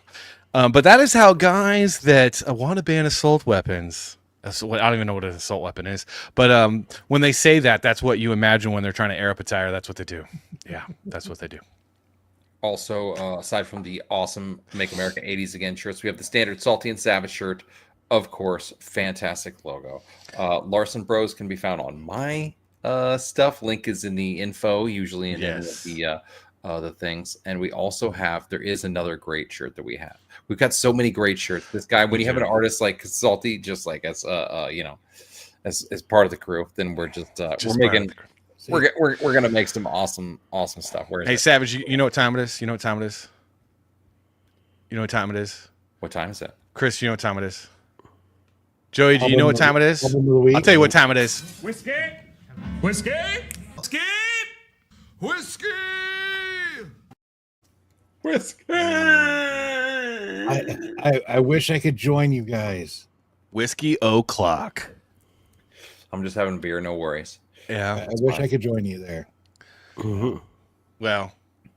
But that is how guys that want to ban assault weapons... I don't even know what an assault weapon is. But when they say that, that's what you imagine when they're trying to air up a tire. That's what they do. Yeah, that's what they do. Also, aside from the awesome Make America 80s Again shirts, we have the standard Salty and Savage shirt. Of course, fantastic logo. Larson Bros can be found on my stuff. Link is in the info, usually in the things. And we also have, there is another great shirt that we have. We've got so many great shirts. This guy, when you have an artist like Salty, just like as as part of the crew, then we're just we're gonna make some awesome stuff. Where is Hey, it? Savage, you know what time it is? You know what time it is? You know what time it is? What time is it? Chris, you know what time it is? Joey, do you know what time it is? I'll tell you what time it is. Whiskey? Whiskey? Whiskey? Whiskey? Whiskey. I wish I could join you guys. Whiskey o'clock. I'm just having beer, no worries. Yeah. I wish I could join you there. Mm-hmm. Well,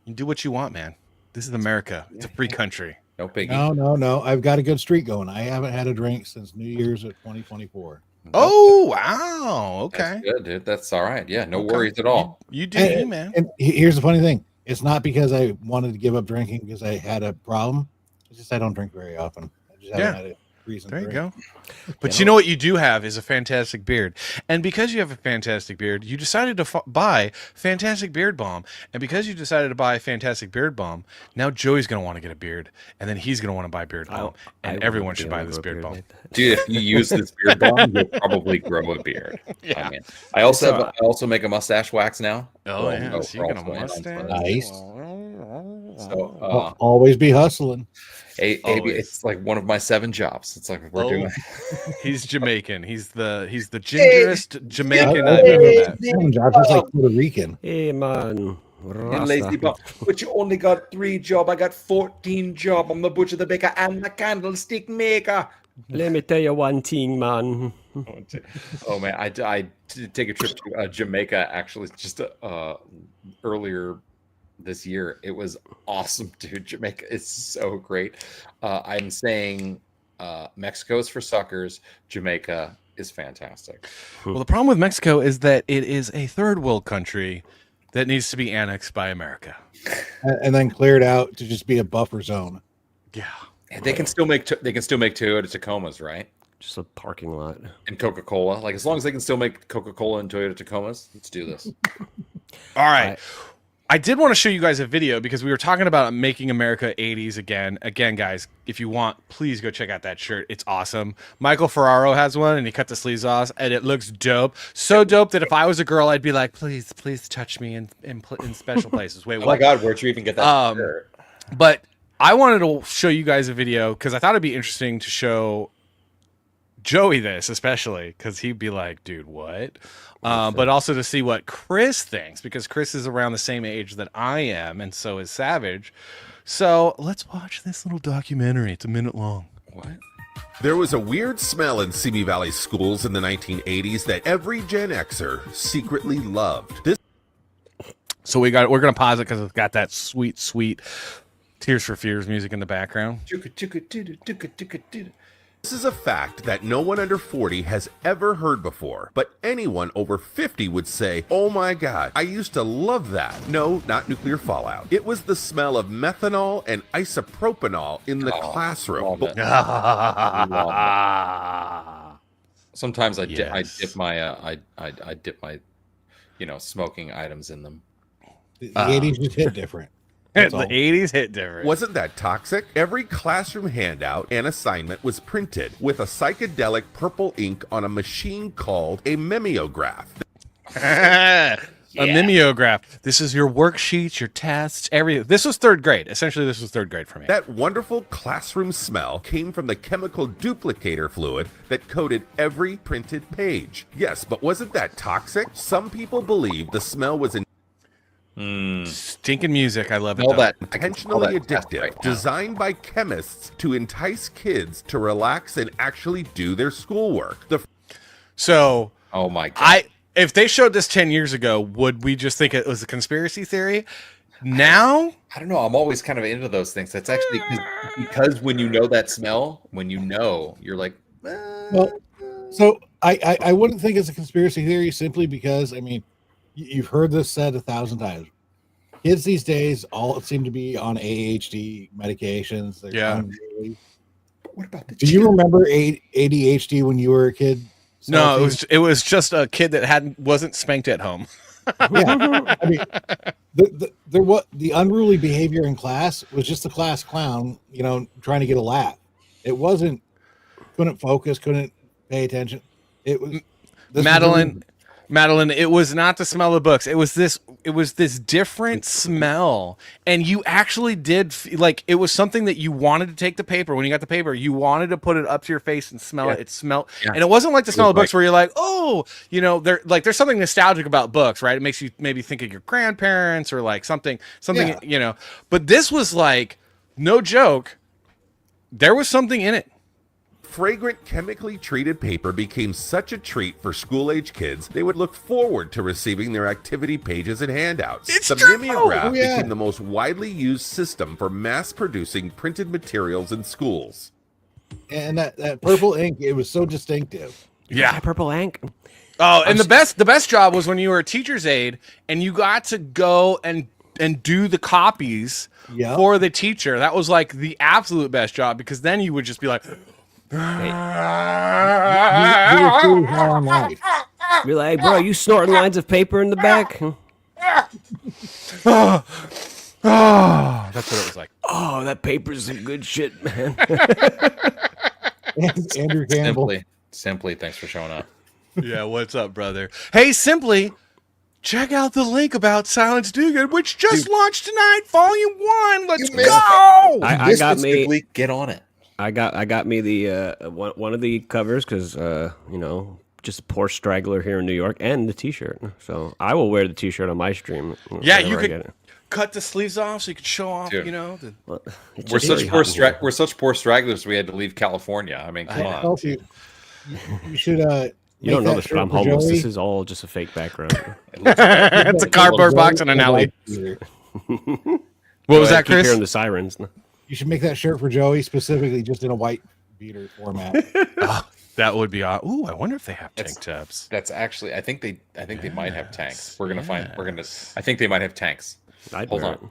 you do what you want, man. This is America. It's a free country. No biggie. No. I've got a good streak going. I haven't had a drink since New Year's of 2024. Oh wow! Okay, that's good, dude. That's all right. Yeah, no worries at all. You do, you, man. And here's the funny thing: it's not because I wanted to give up drinking because I had a problem. It's just I don't drink very often. I just haven't had a reason. There to you drink. go. But you know what you do have is a fantastic beard, and because you have a fantastic beard, you decided to buy fantastic beard balm, and because you decided to buy fantastic beard balm, now Joey's gonna want to get a beard, and then he's gonna want to buy beard balm, and everyone should buy this beard balm. Dude, if you use this beard balm, you'll probably grow a beard. Yeah. I mean, I also make a mustache wax now. Oh yeah, so you got a mustache. Nice. So Always be hustling. It's like one of my 7 jobs. It's like we're doing. He's Jamaican. He's the gingerest Jamaican I've ever met. 7 jobs. That's like Puerto Rican. Hey man, You lazy bum. But you only got 3 job. I got 14 job. I'm the butcher, the baker, and the candlestick maker. Let me tell you one thing, man. Oh man, I did take a trip to Jamaica actually just earlier this year. It was awesome, dude. Jamaica is so great. I'm saying Mexico is for suckers. Jamaica is fantastic. Well, the problem with Mexico is that it is a third world country that needs to be annexed by America, And then cleared out to just be a buffer zone. Yeah. And they can still make Toyota Tacomas, right? Just a parking lot. And Coca-Cola. Like as long as they can still make Coca-Cola and Toyota Tacomas, let's do this. All right. I did want to show you guys a video because we were talking about making America 80s again. Again, guys, if you want, please go check out that shirt. It's awesome. Michael Ferraro has one, and he cut the sleeves off, and it looks dope. So dope that if I was a girl, I'd be like, please touch me in special places. Wait, Oh what? my God, where'd you even get that shirt? But I wanted to show you guys a video because I thought it'd be interesting to show Joey this, especially because he'd be like, dude, what? But also to see what Chris thinks, because Chris is around the same age that I am, and so is Savage. So let's watch this little documentary. It's a minute long. What? There was a weird smell in Simi Valley schools in the 1980s that every Gen Xer secretly loved. So we're gonna pause it because it's got that sweet Tears for Fears music in the background. This is a fact that no one under 40 has ever heard before, but anyone over 50 would say, oh my God, I used to love that. No, not nuclear fallout. It was the smell of methanol and isopropanol in the classroom. Sometimes I dip my smoking items in them. The 80s just hit different. The 80s hit different. Wasn't that toxic? Every classroom handout and assignment was printed with a psychedelic purple ink on a machine called a mimeograph. A mimeograph. This is your worksheets, your tests, everything. This was 3rd grade. Essentially, this was 3rd grade for me. That wonderful classroom smell came from the chemical duplicator fluid that coated every printed page. Yes, but wasn't that toxic? Some people believe the smell was Stinking music. I love it. All though. intentionally addictive, designed by chemists to entice kids to relax and actually do their schoolwork. So, oh my God. If they showed this 10 years ago, would we just think it was a conspiracy theory? Now, I don't know. I'm always kind of into those things. That's actually because when you know that smell, you're like, Well, so I wouldn't think it's a conspiracy theory simply because, I mean, you've heard this said 1,000 times. Kids these days all seem to be on ADHD medications. They're What about the? Do you remember ADHD when you were a kid? no, it was just a kid that wasn't spanked at home. Yeah, I mean, the unruly behavior in class was just the class clown, trying to get a laugh. It wasn't couldn't focus, couldn't pay attention. It was Madeline, it was not the smell of books. It was this different smell. And you actually did, it was something that you wanted to take the paper. When you got the paper, you wanted to put it up to your face and smell it. It smelled. Yeah. And it wasn't like the smell of books where you're like, oh, there's something nostalgic about books, right? It makes you maybe think of your grandparents or like something, But this was like, no joke, there was something in it. Fragrant, chemically treated paper became such a treat for school-age kids, they would look forward to receiving their activity pages and handouts. The mimeograph became the most widely used system for mass-producing printed materials in schools. And that purple ink, it was so distinctive. Yeah. Purple ink. Oh, and the best job was when you were a teacher's aide and you got to go and do the copies for the teacher. That was like the absolute best job, because then you would just be like, Be like, bro, you snorting lines of paper in the back? that's what it was like. Oh, that paper's some good shit, man. Andrew Campbell. Simply, thanks for showing up. Yeah, what's up, brother? Hey, Simply, check out the link about Silence Dogood, which just launched tonight, Volume 1. Let's go! I got me. Get on it. I got me the one of the covers because just a poor straggler here in New York, and the T-shirt. So I will wear the T-shirt on my stream. Yeah, you could cut the sleeves off so you could show off. Dude. We're such poor stragglers. We had to leave California. I mean, come on. You should. You don't know this, but I'm homeless. This is all just a fake background. It's a cardboard box in an alley. What was that, Chris? Keep hearing the sirens. You should make that shirt for Joey, specifically just in a white beater format. That would be I wonder if they have tank tops. That's actually, I think they might have tanks. I think they might have tanks. Hold on.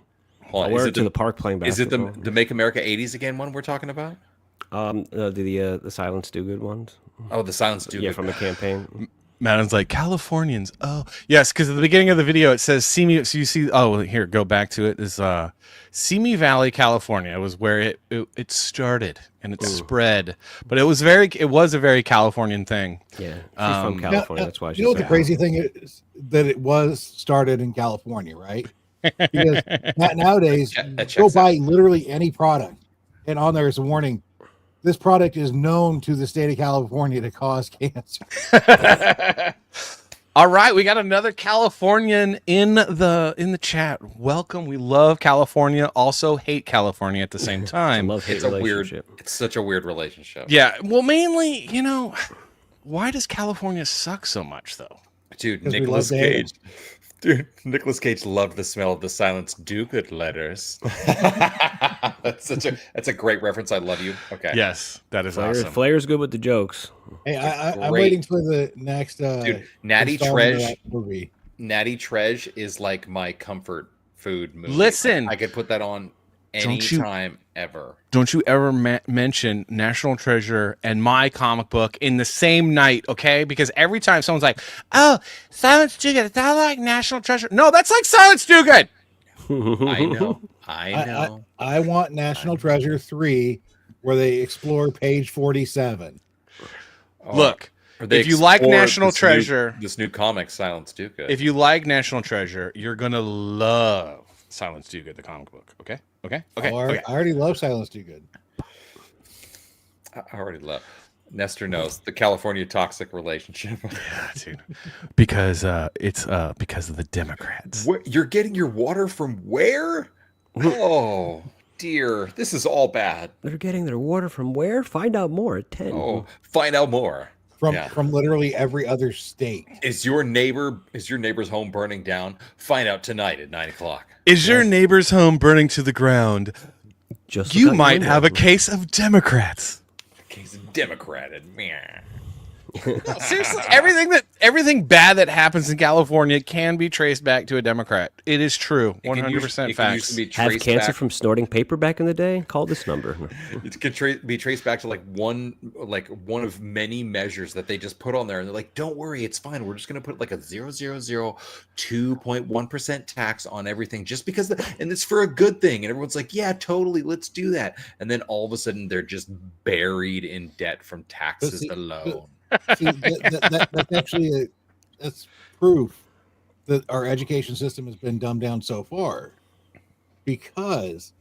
I'll wear it to the park playing basketball. Is it the Make America 80s again one we're talking about? The Silence Dogood ones. Oh, the Silence Dogood. Yeah, from the campaign. Madden's like, Californians. Oh, yes, because at the beginning of the video it says Simi. So you see, here, go back to it. Is Simi Valley, California was where it started and it spread, but it was a very Californian thing. Yeah, she's from California. That's why. You know what the crazy thing is, that it was started in California, right? Because nowadays, go buy literally any product, and on there is a warning: this product is known to the state of California to cause cancer. All right, we got another Californian in the chat. Welcome. We love California. Also hate California at the same time. It's such a weird relationship. Yeah. Well, mainly, why does California suck so much, though? Dude, Nicolas Cage. Dude, Nicolas Cage loved the smell of the Silence Dogood letters. That's a great reference. I love you. Okay. Yes, that is awesome. Flair's good with the jokes. Hey, I'm waiting for the next. Dude, Natty Tresh is like my comfort food movie. Listen, I could put that on anytime ever. Don't you ever mention National Treasure and my comic book in the same night, okay? Because every time someone's like, "Oh, Silence Dogood, is that like National Treasure?" No, that's like Silence Dogood. I know. I want National Treasure 3, where they explore page 47. Look, if you like National Treasure, this new comic, Silence Dogood. If you like National Treasure, you're gonna love Silence Dogood, the comic book. Okay. I already love Silence Dogood. I already love. Nestor knows the California toxic relationship. Yeah, dude. Because it's because of the Democrats. You're getting your water from where? Oh dear, this is all bad. They're getting their water from where? Find out more at 10. Oh, find out more. From literally every other state. Is your neighbor's home burning down? Find out tonight at 9:00. Is your neighbor's home burning to the ground? You might have a case of Democrats. Case of Democrated. Meh. Seriously, everything bad that happens in California can be traced back to a Democrat. It is true, 100% facts. Have cancer from snorting paper back in the day? Call this number. It could be traced back to one of many measures that they just put on there, and they're like, "Don't worry, it's fine. We're just going to put like a 0.2% tax on everything, just because, and it's for a good thing." And everyone's like, "Yeah, totally, let's do that." And then all of a sudden, they're just buried in debt from taxes alone. See, that's actually that's proof that our education system has been dumbed down so far, because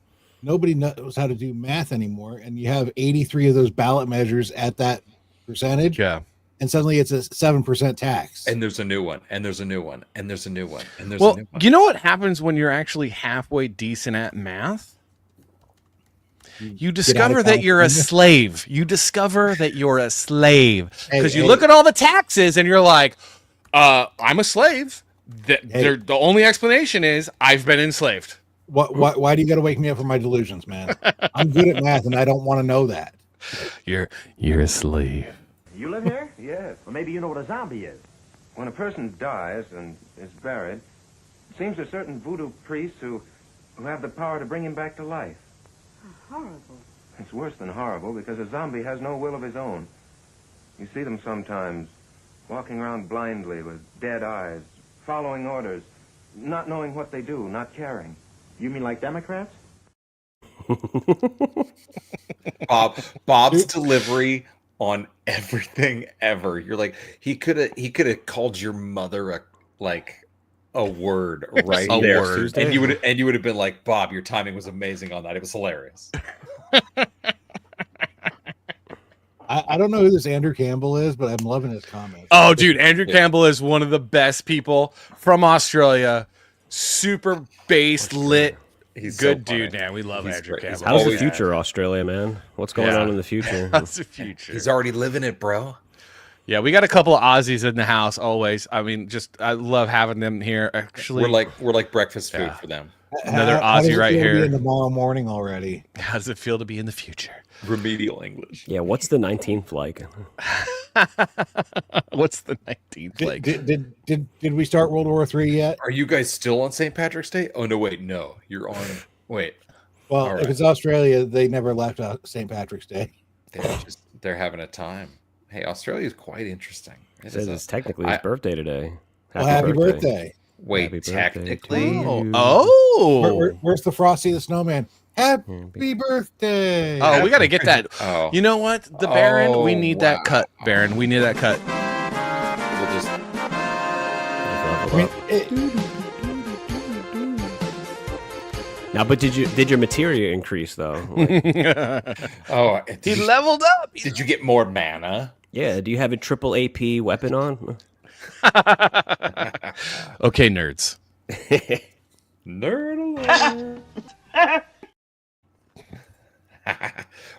nobody knows how to do math anymore, and you have 83 of those ballot measures at that percentage. Yeah, and suddenly it's a 7% tax. And there's a new one, and there's a new one, and there's a new one, and there's a new one. You know what happens when you're actually halfway decent at math? You discover that you're a slave. You discover that you're a slave because you Hey. look at all the taxes and you're like, I'm a slave. The only explanation is I've been enslaved. Why do you got to wake me up from my delusions, man? I'm good at math, and I don't want to know that. You're a slave. You live here? Yes. Well, maybe you know what a zombie is. When a person dies and is buried, it seems there's certain voodoo priests who have the power to bring him back to life. Horrible. It's worse than horrible because a zombie has no will of his own. You see them sometimes walking around blindly with dead eyes, following orders, not knowing what they do, not caring. You mean like Democrats? Bob's delivery on everything ever. You're like, he could have called your mother a word right A there, word. and you would have been like, Bob, your timing was amazing on that. It was hilarious. I don't know who this Andrew Campbell is, but I'm loving his comments. Oh, dude, Andrew Campbell is one of the best people from Australia. Super based, lit. He's good so dude, man. We love Andrew Campbell. How's the future, Australia, man? What's going on in the future? How's the future? He's already living it, bro. Yeah, we got a couple of Aussies in the house always. I mean, I love having them here. Actually, we're like breakfast food for them. Another How does Aussie it right feel to be here. in tomorrow morning already. How does it feel to be in the future? Remedial English. Yeah, what's the 19th like? What's the 19th like? Did we start World War III yet? Are you guys still on St. Patrick's Day? Oh no, wait, no, you're on. Wait. Well, All if right. it's Australia, they never left St. Patrick's Day. They're having a time. Hey, Australia is quite interesting. It says it's technically his birthday today. Well, happy birthday. Wait, Happy birthday technically? to you. Where's the Frosty the Snowman? Happy birthday. Oh, we got to get that. Oh. You know what? The Baron, we need that wow. cut, Baron. We need that cut. We'll just. Now, but did your materia increase though? Oh, He leveled up. Did you get more mana? Yeah. Do you have a triple AP weapon on? Okay, nerds. Nerd alert.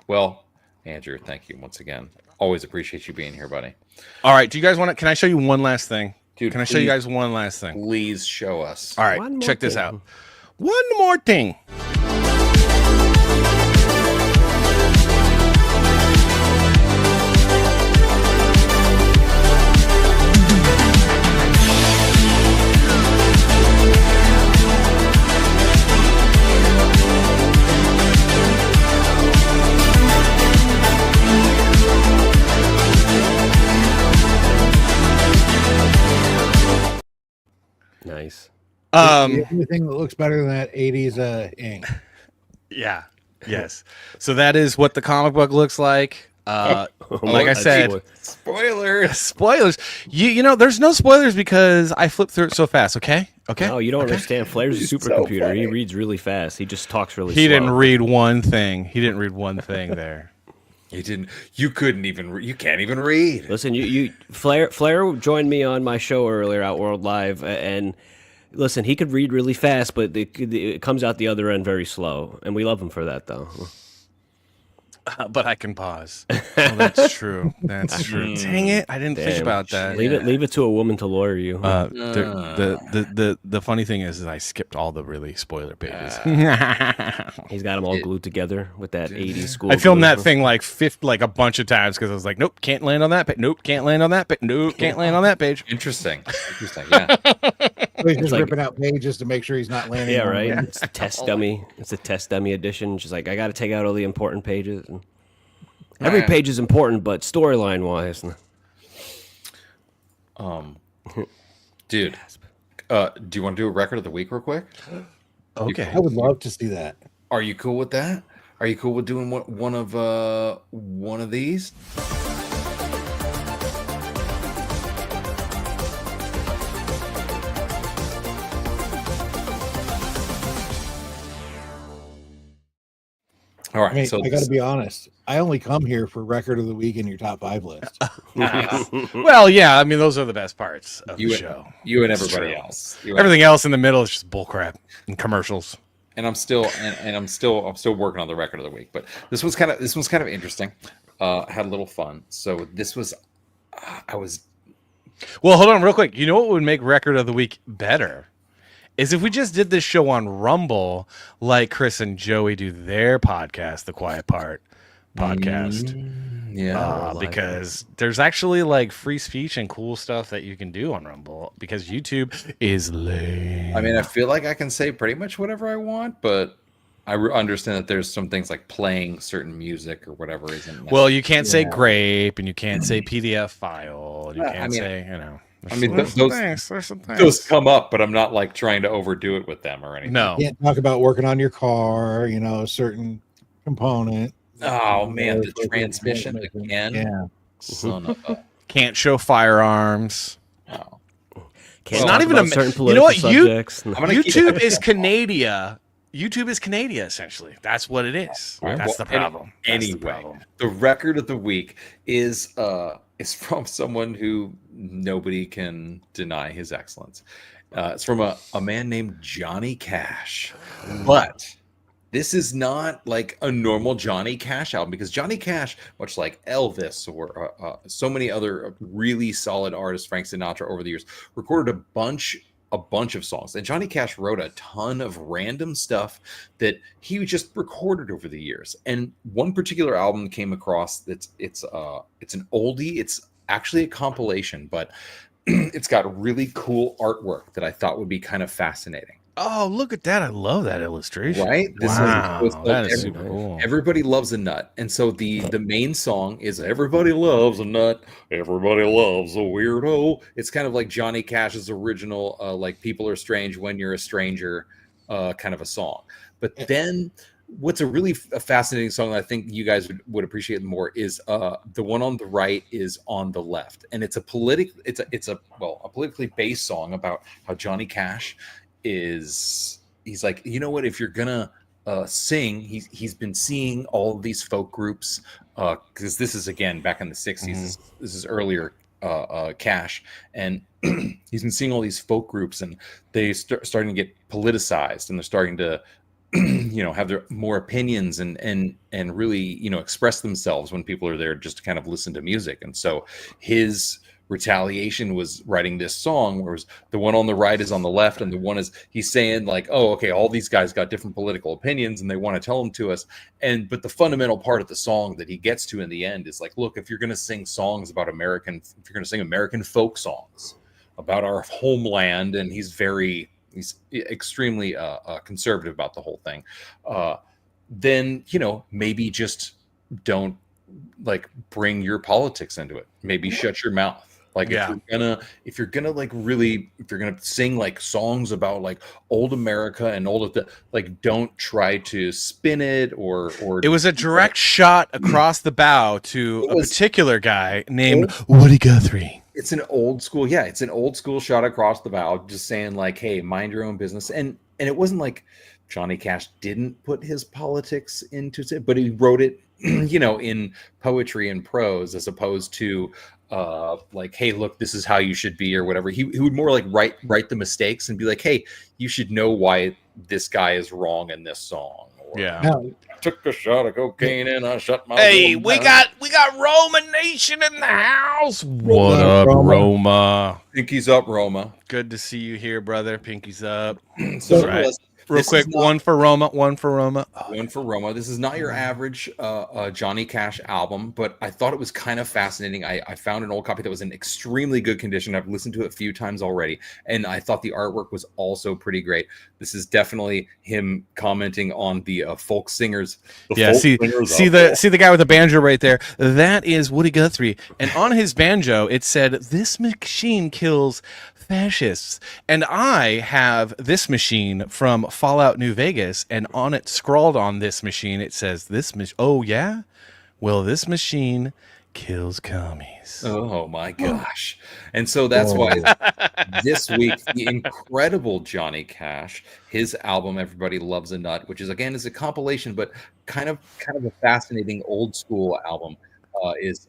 Well, Andrew, thank you once again. Always appreciate you being here, buddy. All right. Do you guys want to? Can I show you one last thing? Dude, can I show you guys one last thing? Please show us. All right. One more Check this thing. out. One more thing. Nice. The only thing that looks better than that 80s ink. Yeah. Yes. So that is what the comic book looks like. Like I said, spoilers. You know, there's no spoilers because I flipped through it so fast. Okay. No, you don't understand. Flair's a He's supercomputer. so He funny. reads really fast. He just talks really slow. He didn't read one thing. He didn't read one thing there. You didn't. You couldn't even. You can't even read. Listen, Flair joined me on my show earlier, Outworld Live, and listen, he could read really fast, but it comes out the other end very slow, and we love him for that, though. But I can pause. Oh, that's true. That's true. Dang it! I didn't think Damn. about that. Leave it to a woman to lawyer you. The funny thing is I skipped all the really spoiler pages. He's got them all glued together with that 80s school. I filmed glue. that thing like a bunch of times because I was like, nope, can't land on that page. Nope, can't land on that page. Nope, can't land on that page. Interesting. Yeah. He's just ripping out pages to make sure he's not landing. Yeah, on right. them. It's a test dummy. It's a test dummy edition. She's like, I got to take out all the important pages. And every page is important, but storyline wise. Dude, do you want to do a record of the week real quick? Okay. I would love to see that. Are you cool with that? Are you cool with doing one of these? All right. I mean, so I got to be honest. I only come here for record of the week in your top 5 list. Well, yeah, I mean those are the best parts of the show. You and It's everybody true. else. Everything else in the middle is just bullcrap and commercials. and I'm still working on the record of the week. But this one's kind of interesting. Had a little fun. So this was Well, hold on real quick. You know what would make record of the week better? Is if we just did this show on Rumble like Chris and Joey do their podcast, The Quiet Part podcast. Because there's actually like free speech and cool stuff that you can do on Rumble because YouTube is lame. I mean, I feel like I can say pretty much whatever I want, but I understand that there's some things like playing certain music or whatever isn't. Well, you can't say grape and you can't say PDF file. And you can't say, there's some things. Those come up, but I'm not like trying to overdo it with them or anything. No. You can't talk about working on your car, a certain component. Oh man, the transmission again. Yeah. Son of a... Can't show firearms. Oh. It's not even certain you know what? subjects. YouTube is Canada. YouTube is Canada, essentially. That's what it is. Right, That's the problem. Anyway, the record of the week is from someone who nobody can deny his excellence. It's from a man named Johnny Cash. But this is not like a normal Johnny Cash album because Johnny Cash, much like Elvis or so many other really solid artists, Frank Sinatra over the years, recorded a bunch of songs. And Johnny Cash wrote a ton of random stuff that he just recorded over the years. And one particular album came across that's it's an oldie. It's actually a compilation, but it's got really cool artwork that I thought would be kind of fascinating. Oh, look at that. I love that illustration. Right? That is super cool. Everybody loves a nut. And so the main song is Everybody Loves a Nut. Everybody loves a weirdo. It's kind of like Johnny Cash's original, like People Are Strange When You're a Stranger kind of a song. But then what's a really fascinating song that I think you guys would appreciate more is the one on the right is On the Left. And it's a politically based song about how Johnny Cash he's like, you know what, if you're gonna sing, he's been seeing all of these folk groups because this is again back in the 60s. This is earlier Cash, and he's been seeing all these folk groups and they starting to get politicized and they're starting to have their more opinions and really express themselves when people are there just to kind of listen to music. And so his retaliation was writing this song, whereas the one on the right is on the left, and the one is he's saying like, oh, okay, all these guys got different political opinions and they want to tell them to us. But the fundamental part of the song that he gets to in the end is like, look, if you're going to sing songs about if you're going to sing American folk songs about our homeland, and he's extremely conservative about the whole thing, then maybe just don't like bring your politics into it. Maybe shut your mouth. Like if you're gonna sing like songs about like old America and don't try to spin it or it was a direct shot across the bow to a particular guy named Woody Guthrie. It's an old school shot across the bow, just saying like, hey, mind your own business. And it wasn't like Johnny Cash didn't put his politics into it, but he wrote it in poetry and prose, as opposed to like, hey, look, this is how you should be or whatever. He would more like write the mistakes and be like, hey, you should know why this guy is wrong in this song. Or, I took a shot of cocaine and I shut my we got Roma Nation in the house. What up, Roma? Pinky's up, Roma. Good to see you here, brother. Pinky's up. So right. Real quick, one for Roma. One for Roma. This is not your average Johnny Cash album, but I thought it was kind of fascinating. I found an old copy that was in extremely good condition. I've listened to it a few times already, and I thought the artwork was also pretty great. This is definitely him commenting on the folk singers. See the guy with the banjo right there. That is Woody Guthrie, and on his banjo it said, "This machine kills fascists." And I have this machine from Fallout New Vegas, and on it, scrawled on this machine, it says, oh yeah? Well, this machine kills commies. Oh my gosh. And so that's why this week, the incredible Johnny Cash, his album Everybody Loves a Nut, which is a compilation, but kind of a fascinating old school album, is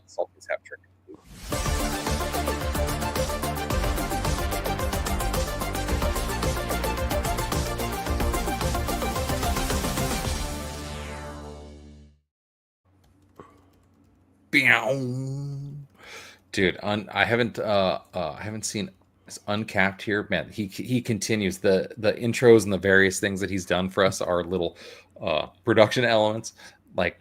Salty's Have Trick. Dude, I haven't seen Uncapped here, man. He continues the intros and the various things that he's done for us are little production elements. Like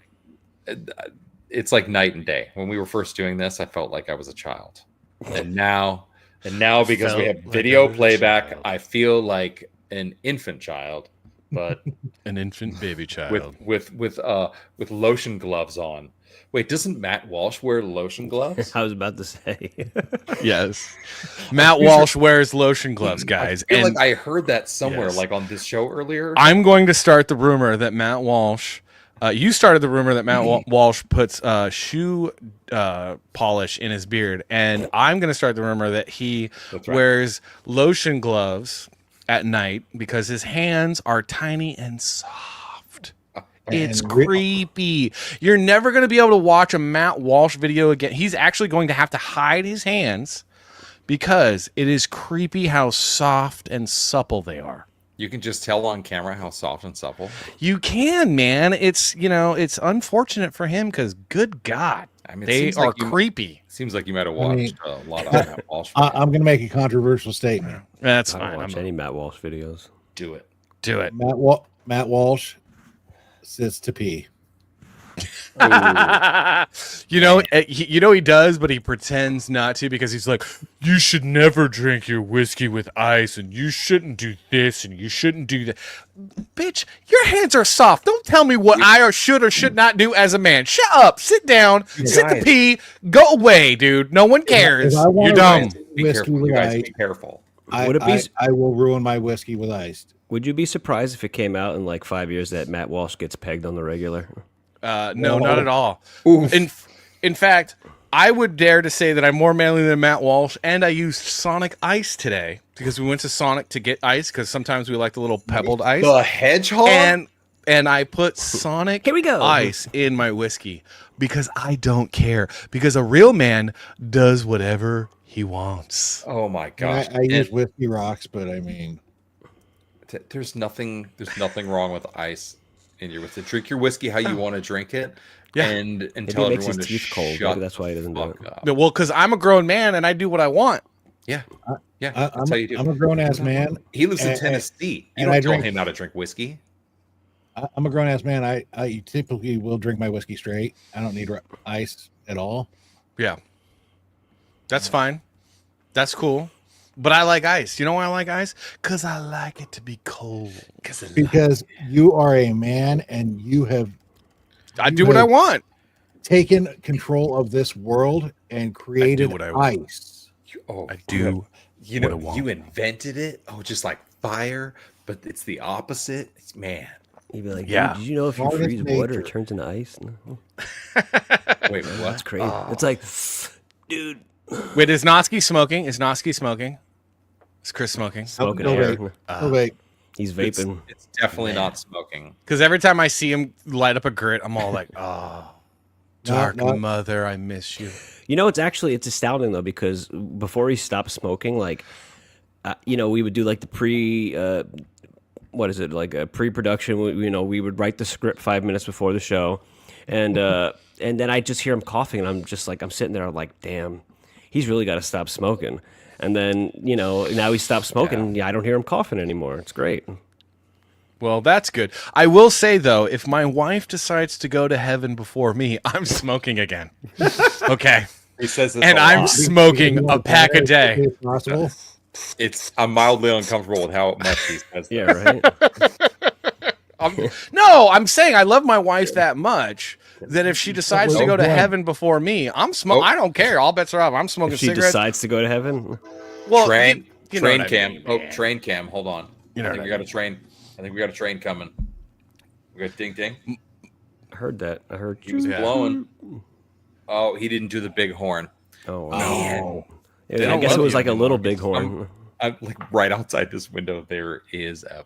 it's like night and day. When we were first doing this, I felt like I was a child, and now because we have video playback, I feel like an infant child, but an infant baby child with lotion gloves on. Wait, doesn't Matt Walsh wear lotion gloves? I was about to say. Yes. Matt Walsh wears lotion gloves, guys. I feel like I heard that somewhere, like on this show earlier. I'm going to start the rumor that Matt Walsh, you started the rumor that Matt Walsh puts shoe polish in his beard. And I'm going to start the rumor that he wears lotion gloves at night because his hands are tiny and soft. It's creepy. You're never going to be able to watch a Matt Walsh video again. He's actually going to have to hide his hands because it is creepy how soft and supple they are. You can just tell on camera how soft and supple. You can, man. It's, it's unfortunate for him because good God, I mean, they are creepy. Seems like you might have watched a lot of Matt Walsh. I'm going to make a controversial statement. That's I don't watch any Matt Walsh videos. Do it. Do it. Matt Walsh sits to pee. He does, but he pretends not to because he's like, you should never drink your whiskey with ice, and you shouldn't do this, and you shouldn't do that. Bitch, your hands are soft. Don't tell me what I should or should not do as a man. Shut up. Sit down. Sit to pee. Go away, dude. No one cares. You're dumb. Be careful. You guys be careful. I will ruin my whiskey with ice. Would you be surprised if it came out in like 5 years that Matt Walsh gets pegged on the regular? No, not at all. In fact, I would dare to say that I'm more manly than Matt Walsh, and I used Sonic Ice today because we went to Sonic to get ice because sometimes we like the little pebbled ice. The hedgehog? And I put Sonic Ice in my whiskey because I don't care. Because a real man does whatever he wants. Oh my gosh! I use whiskey rocks, but I mean, there's nothing wrong with ice in your whiskey. Drink your whiskey how you want to drink it. Yeah. And tell makes everyone his to teeth cold. shut Maybe that's why he doesn't do it. up. Well, because I'm a grown man and I do what I want. Yeah. That's how you do. I'm a grown ass man. He lives in Tennessee. You don't tell him how to drink whiskey. I'm a grown ass man. I typically will drink my whiskey straight. I don't need ice at all. Yeah. That's fine. That's cool. But I like ice. You know why I like ice? Because I like it to be cold. Because you are a man and I do what I want. Taken control of this world and created ice. I do. You know, you invented it. Oh, just like fire, but it's the opposite. It's man. You'd be like, yeah. Did you know if you freeze water, it turns into ice? No. Wait, what? That's crazy. It's like, dude. Wait, is Noski smoking? Is Chris smoking? Smoking air. Wait. He's vaping. It's definitely not smoking. Because every time I see him light up a grit, I'm all like, oh, dark mother, I miss you. You know, it's astounding though, because before he stopped smoking, like, we would do like the pre-production. We would write the script 5 minutes before the show, and then I just hear him coughing, and I'm just like, I'm sitting there, I'm like, damn, he's really got to stop smoking. And then, now he stopped smoking. Yeah, I don't hear him coughing anymore. It's great. Well, that's good. I will say, though, if my wife decides to go to heaven before me, I'm smoking again. Okay. He says this and I'm smoking a pack a day. I'm mildly uncomfortable with how much he says. Yeah, right. I'm saying I love my wife that much that if she decides to go to heaven before me, I'm smoking. I don't care. All bets are off. I'm smoking if she cigarettes. Decides to go to heaven. Well, train cam. mean, Oh, train cam. Hold on. I think we got a train coming. We got ding ding. I heard that. I heard he was blowing. Oh, he didn't do the big horn. Oh no. I guess it was like a little big horn. I'm like right outside this window. There is a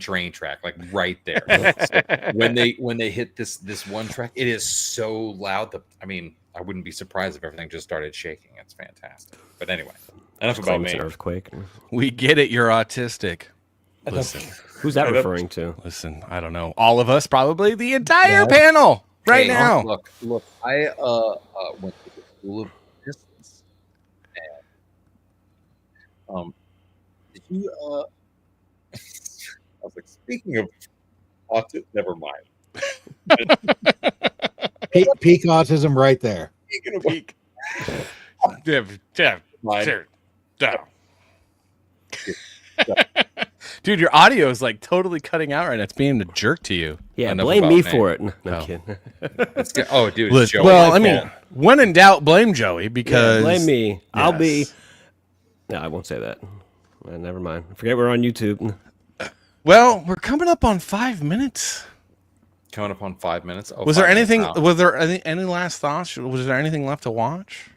train track, like right there. So when they hit this one track, it is so loud that I wouldn't be surprised if everything just started shaking. It's fantastic. But anyway, enough about me. An earthquake. We get it. You're autistic. Listen, who's that referring to? Listen, I don't know. All of us, probably the entire panel. right now. Look. I went to the School of Business, and did you? I was like, speaking of autism, never mind. Peak autism right there. Speaking of Peak. Dude, your audio is like totally cutting out right now. It's being a jerk to you. Yeah, Enough blame about me for it. No, I'm kidding. Oh, dude. Look, Joey. well, I mean, when in doubt, blame Joey because blame me. I'll be. Yes. No, I won't say that. Never mind. Forget we're on YouTube. Well, we're coming up on 5 minutes. Coming up on 5 minutes. Oh, Was there 5 minutes anything? out. Was there any last thoughts? Was there anything left to watch?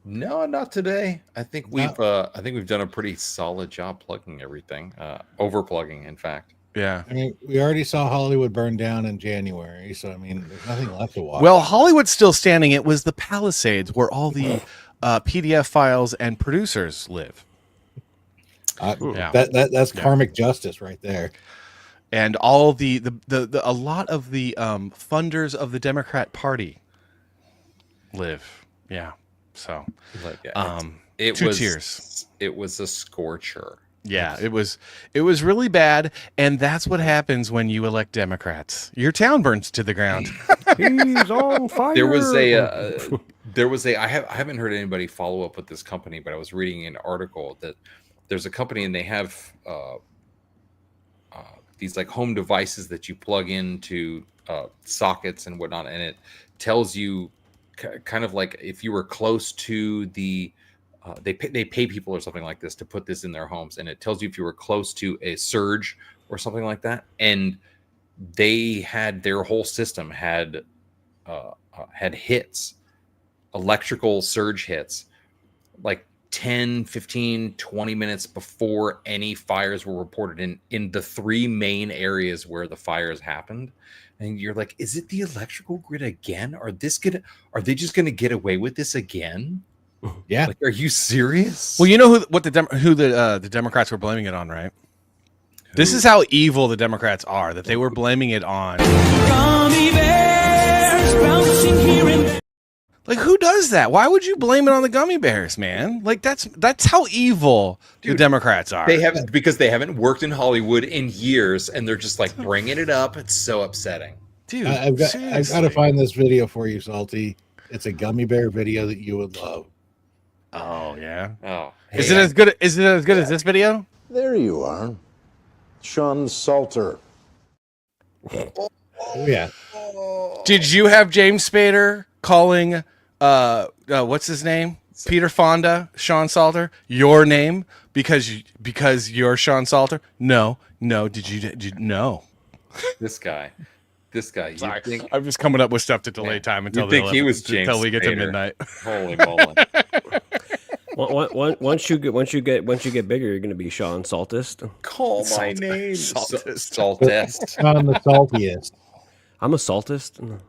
No, not today. I think we've done a pretty solid job plugging everything. Over plugging, in fact. Yeah. I mean, we already saw Hollywood burn down in January, so I mean, there's nothing left to watch. Well, Hollywood's still standing. It was the Palisades where all the PDF files and producers live. That's karmic justice right there. And all the a lot of the funders of the Democrat Party live. Yeah. So It two was tiers. It was a scorcher. Yeah, it was really bad, and that's what happens when you elect Democrats. Your town burns to the ground. He's on fire. There was a I haven't heard anybody follow up with this company, but I was reading an article that there's a company and they have these like home devices that you plug into sockets and whatnot, and it tells you kind of like if you were close to the they pay people or something like this to put this in their homes, and it tells you if you were close to a surge or something like that. And they had their whole system had hits, electrical surge hits, like 10, 15, 20 minutes before any fires were reported in the three main areas where the fires happened. And you're like, is it the electrical grid again? Are they just gonna get away with this again? Yeah. Like, are you serious? Well, you know who the Democrats were blaming it on, right? This is how evil the Democrats are, that they were blaming it on. Like, who does that? Why would you blame it on the gummy bears, man? Like, that's how evil the Democrats are. Because they haven't worked in Hollywood in years, and they're just like bringing it up. It's so upsetting, dude. I've got to find this video for you, Salty. It's a gummy bear video that you would love. Oh yeah. Oh, is it as good as this video? There you are, Sean Salter. Oh yeah. Did you have James Spader calling what's his name? Peter Fonda, Sean Salter, your name because you're Sean Salter? No. Did you no? This guy. Sorry, I'm just coming up with stuff to delay time until he was James until we get to Spader. midnight. Holy moly! Once you get bigger, you're going to be Sean Saltist. Call my name, Saltist. I'm the saltiest. I'm a Saltist.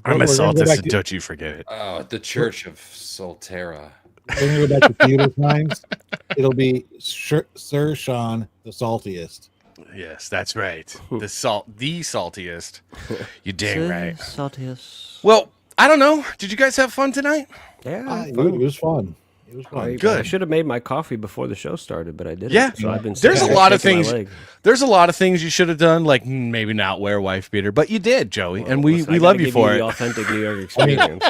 I'm a Saltist. Don't you forget it. Oh, the Church of Soltera. When we go back to theater times, it'll be Sir Sean the saltiest. Yes, that's right. The saltiest. You dang right. Saltiest. Well, I don't know. Did you guys have fun tonight? Yeah, it was fun. It was fun. Good. I should have made my coffee before the show started, but I didn't. Yeah, so I've been. There's a lot of shaking things. my leg. There's a lot of things you should have done, like maybe not wear wife beater, but you did, Joey, and we Listen, I love gotta you give for the it. authentic New York experience.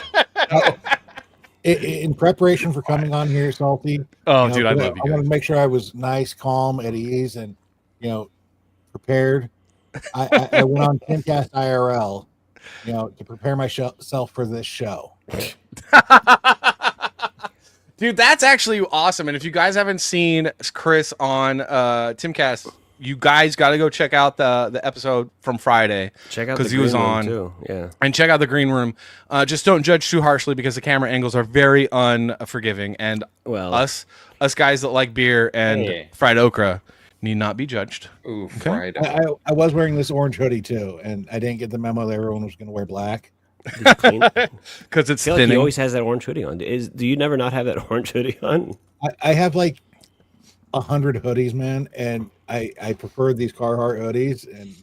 In preparation for coming on here, Salty. Oh, dude, I love you I guys. want to make sure I was nice, calm, at ease, and prepared. I went on Timcast IRL, to prepare myself for this show. Dude, that's actually awesome. And if you guys haven't seen Chris on Timcast, you guys got to go check out the episode from Friday. Check out because the he was green room, on too. Yeah, and check out the green room. Just don't judge too harshly because the camera angles are very unforgiving. And us guys that like beer and fried okra need not be judged. Ooh, Okay? fried. I was wearing this orange hoodie too, and I didn't get the memo that everyone was going to wear black. Because it's I feel like thinning. he always has that orange hoodie on. Do you never not have that orange hoodie on? I have like 100 hoodies, man, and I prefer these Carhartt hoodies. And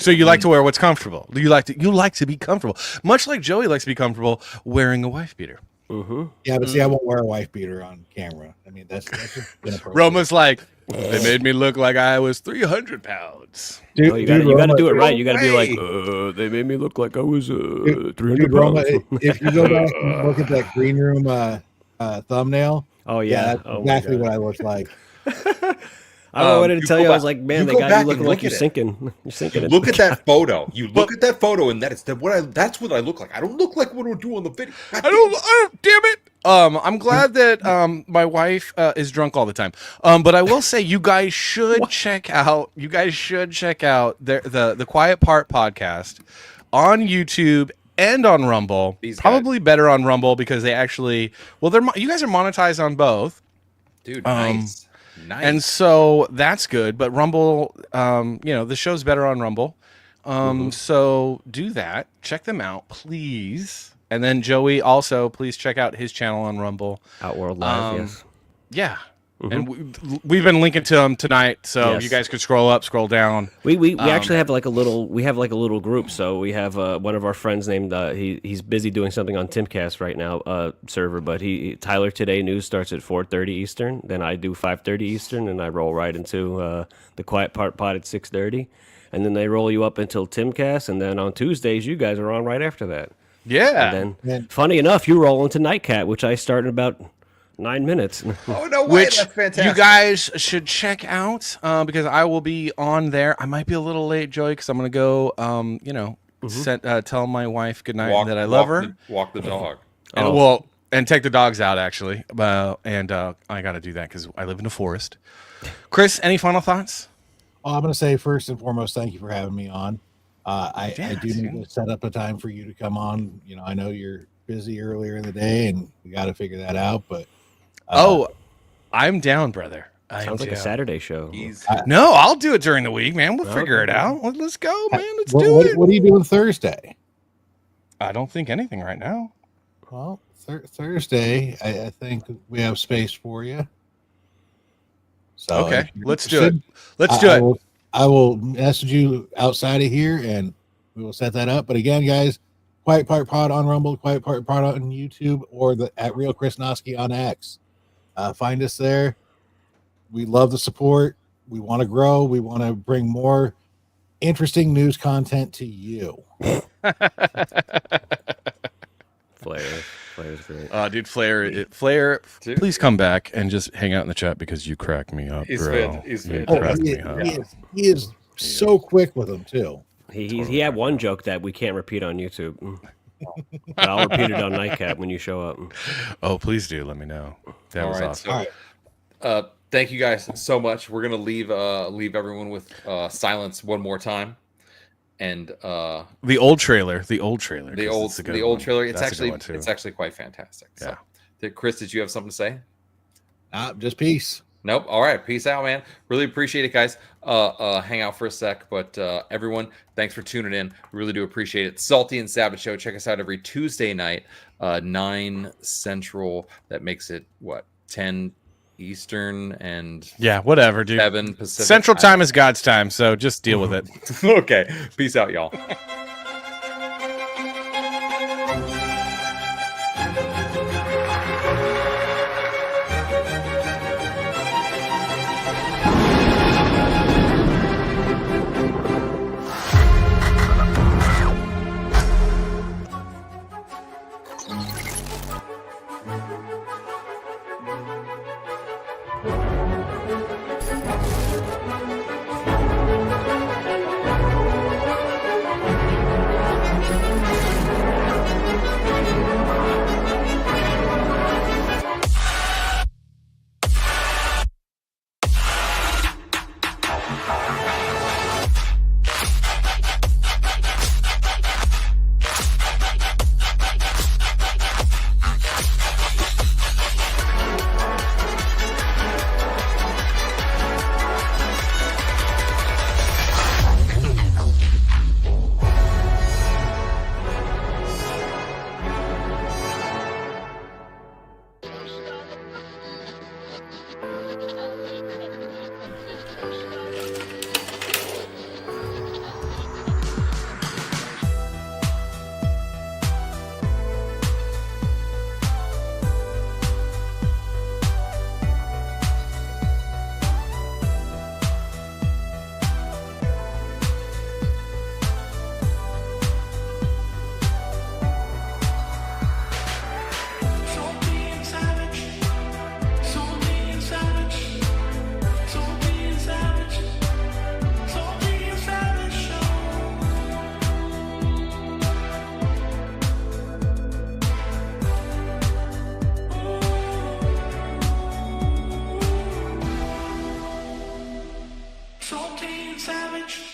So you like to wear what's comfortable. You like to be comfortable, much like Joey likes to be comfortable wearing a wife beater. Mm-hmm. Yeah, but see, I won't wear a wife beater on camera. I mean, that's just inappropriate. Roma's like, they made me look like I was 300 pounds. Dude, you got to do it right. You got to be like, they made me look like I was 300 Dude, Roma, pounds. if you go back and look at that green room thumbnail, yeah, that's exactly what I look like. I don't know what to tell you. I was like, man, they got you looking like you're sinking. You're sinking. Look at that photo. You look at that photo, and that's what I look like. I don't look like what we're doing on the video. I don't. Damn it. I'm glad that my wife is drunk all the time. But I will say, you guys should check out. You guys should check out the Quiet Part podcast on YouTube and on Rumble. Probably better on Rumble because they actually. Well, you guys are monetized on both, dude. Nice. Nice. And so that's good, but Rumble, the show's better on Rumble. So do that. Check them out, please. And then Joey, also, please check out his channel on Rumble. Outworld Live, yes. Yeah. And we've been linking to him tonight, so you guys could scroll up, scroll down. We actually have like a little group. So we have one of our friends named he's busy doing something on Timcast right now server, but Tyler Today News starts at 4:30 Eastern. Then I do 5:30 Eastern, and I roll right into the Quiet Part Pod at 6:30, and then they roll you up until Timcast, and then on Tuesdays you guys are on right after that. Yeah. And then funny enough, you roll into Nightcat, which I start in about 9 minutes. Oh no way! Which That's fantastic. you guys should check out because I will be on there. I might be a little late, Joey, because I'm going to go, tell my wife goodnight that I love her. Walk the dog. And take the dogs out actually. And I got to do that because I live in the forest. Chris, any final thoughts? I'm going to say first and foremost, thank you for having me on. I do need to set up a time for you to come on. I know you're busy earlier in the day, and we got to figure that out. But I'm down, brother. Sounds like a Saturday show. No, I'll do it during the week, man. We'll figure it out. Let's go, man. Let's do it. What are you doing Thursday? I don't think anything right now. Well, Thursday, I think we have space for you. So okay, let's do it. Let's do it. I will message you outside of here, and we will set that up. But again, guys, Quiet Part Pod on Rumble, Quiet Part Pod on YouTube, or at Real Chris Noski on X. Find us there. We love the support. We want to grow. We want to bring more interesting news content to you. Flair's great. Dude, Flair, please come back and just hang out in the chat because you crack me up, bro. He is so quick with them too. He had one joke that we can't repeat on YouTube. But I'll repeat it on Nightcap when you show up. Oh, please do. Let me know. That was awesome. So, thank you guys so much. We're gonna leave everyone with silence one more time, and the old trailer. It's actually quite fantastic. Yeah. So, Chris, did you have something to say? Just peace. Nope. All right. Peace out, man. Really appreciate it, guys. Hang out for a sec, but everyone, thanks for tuning in. We really do appreciate it. Salty and Savage Show. Check us out every Tuesday night, 9 Central. That makes it 10 Eastern and whatever, dude. 7 Pacific. Central time is God's time, so just deal with it. Okay. Peace out, y'all. salty and savage.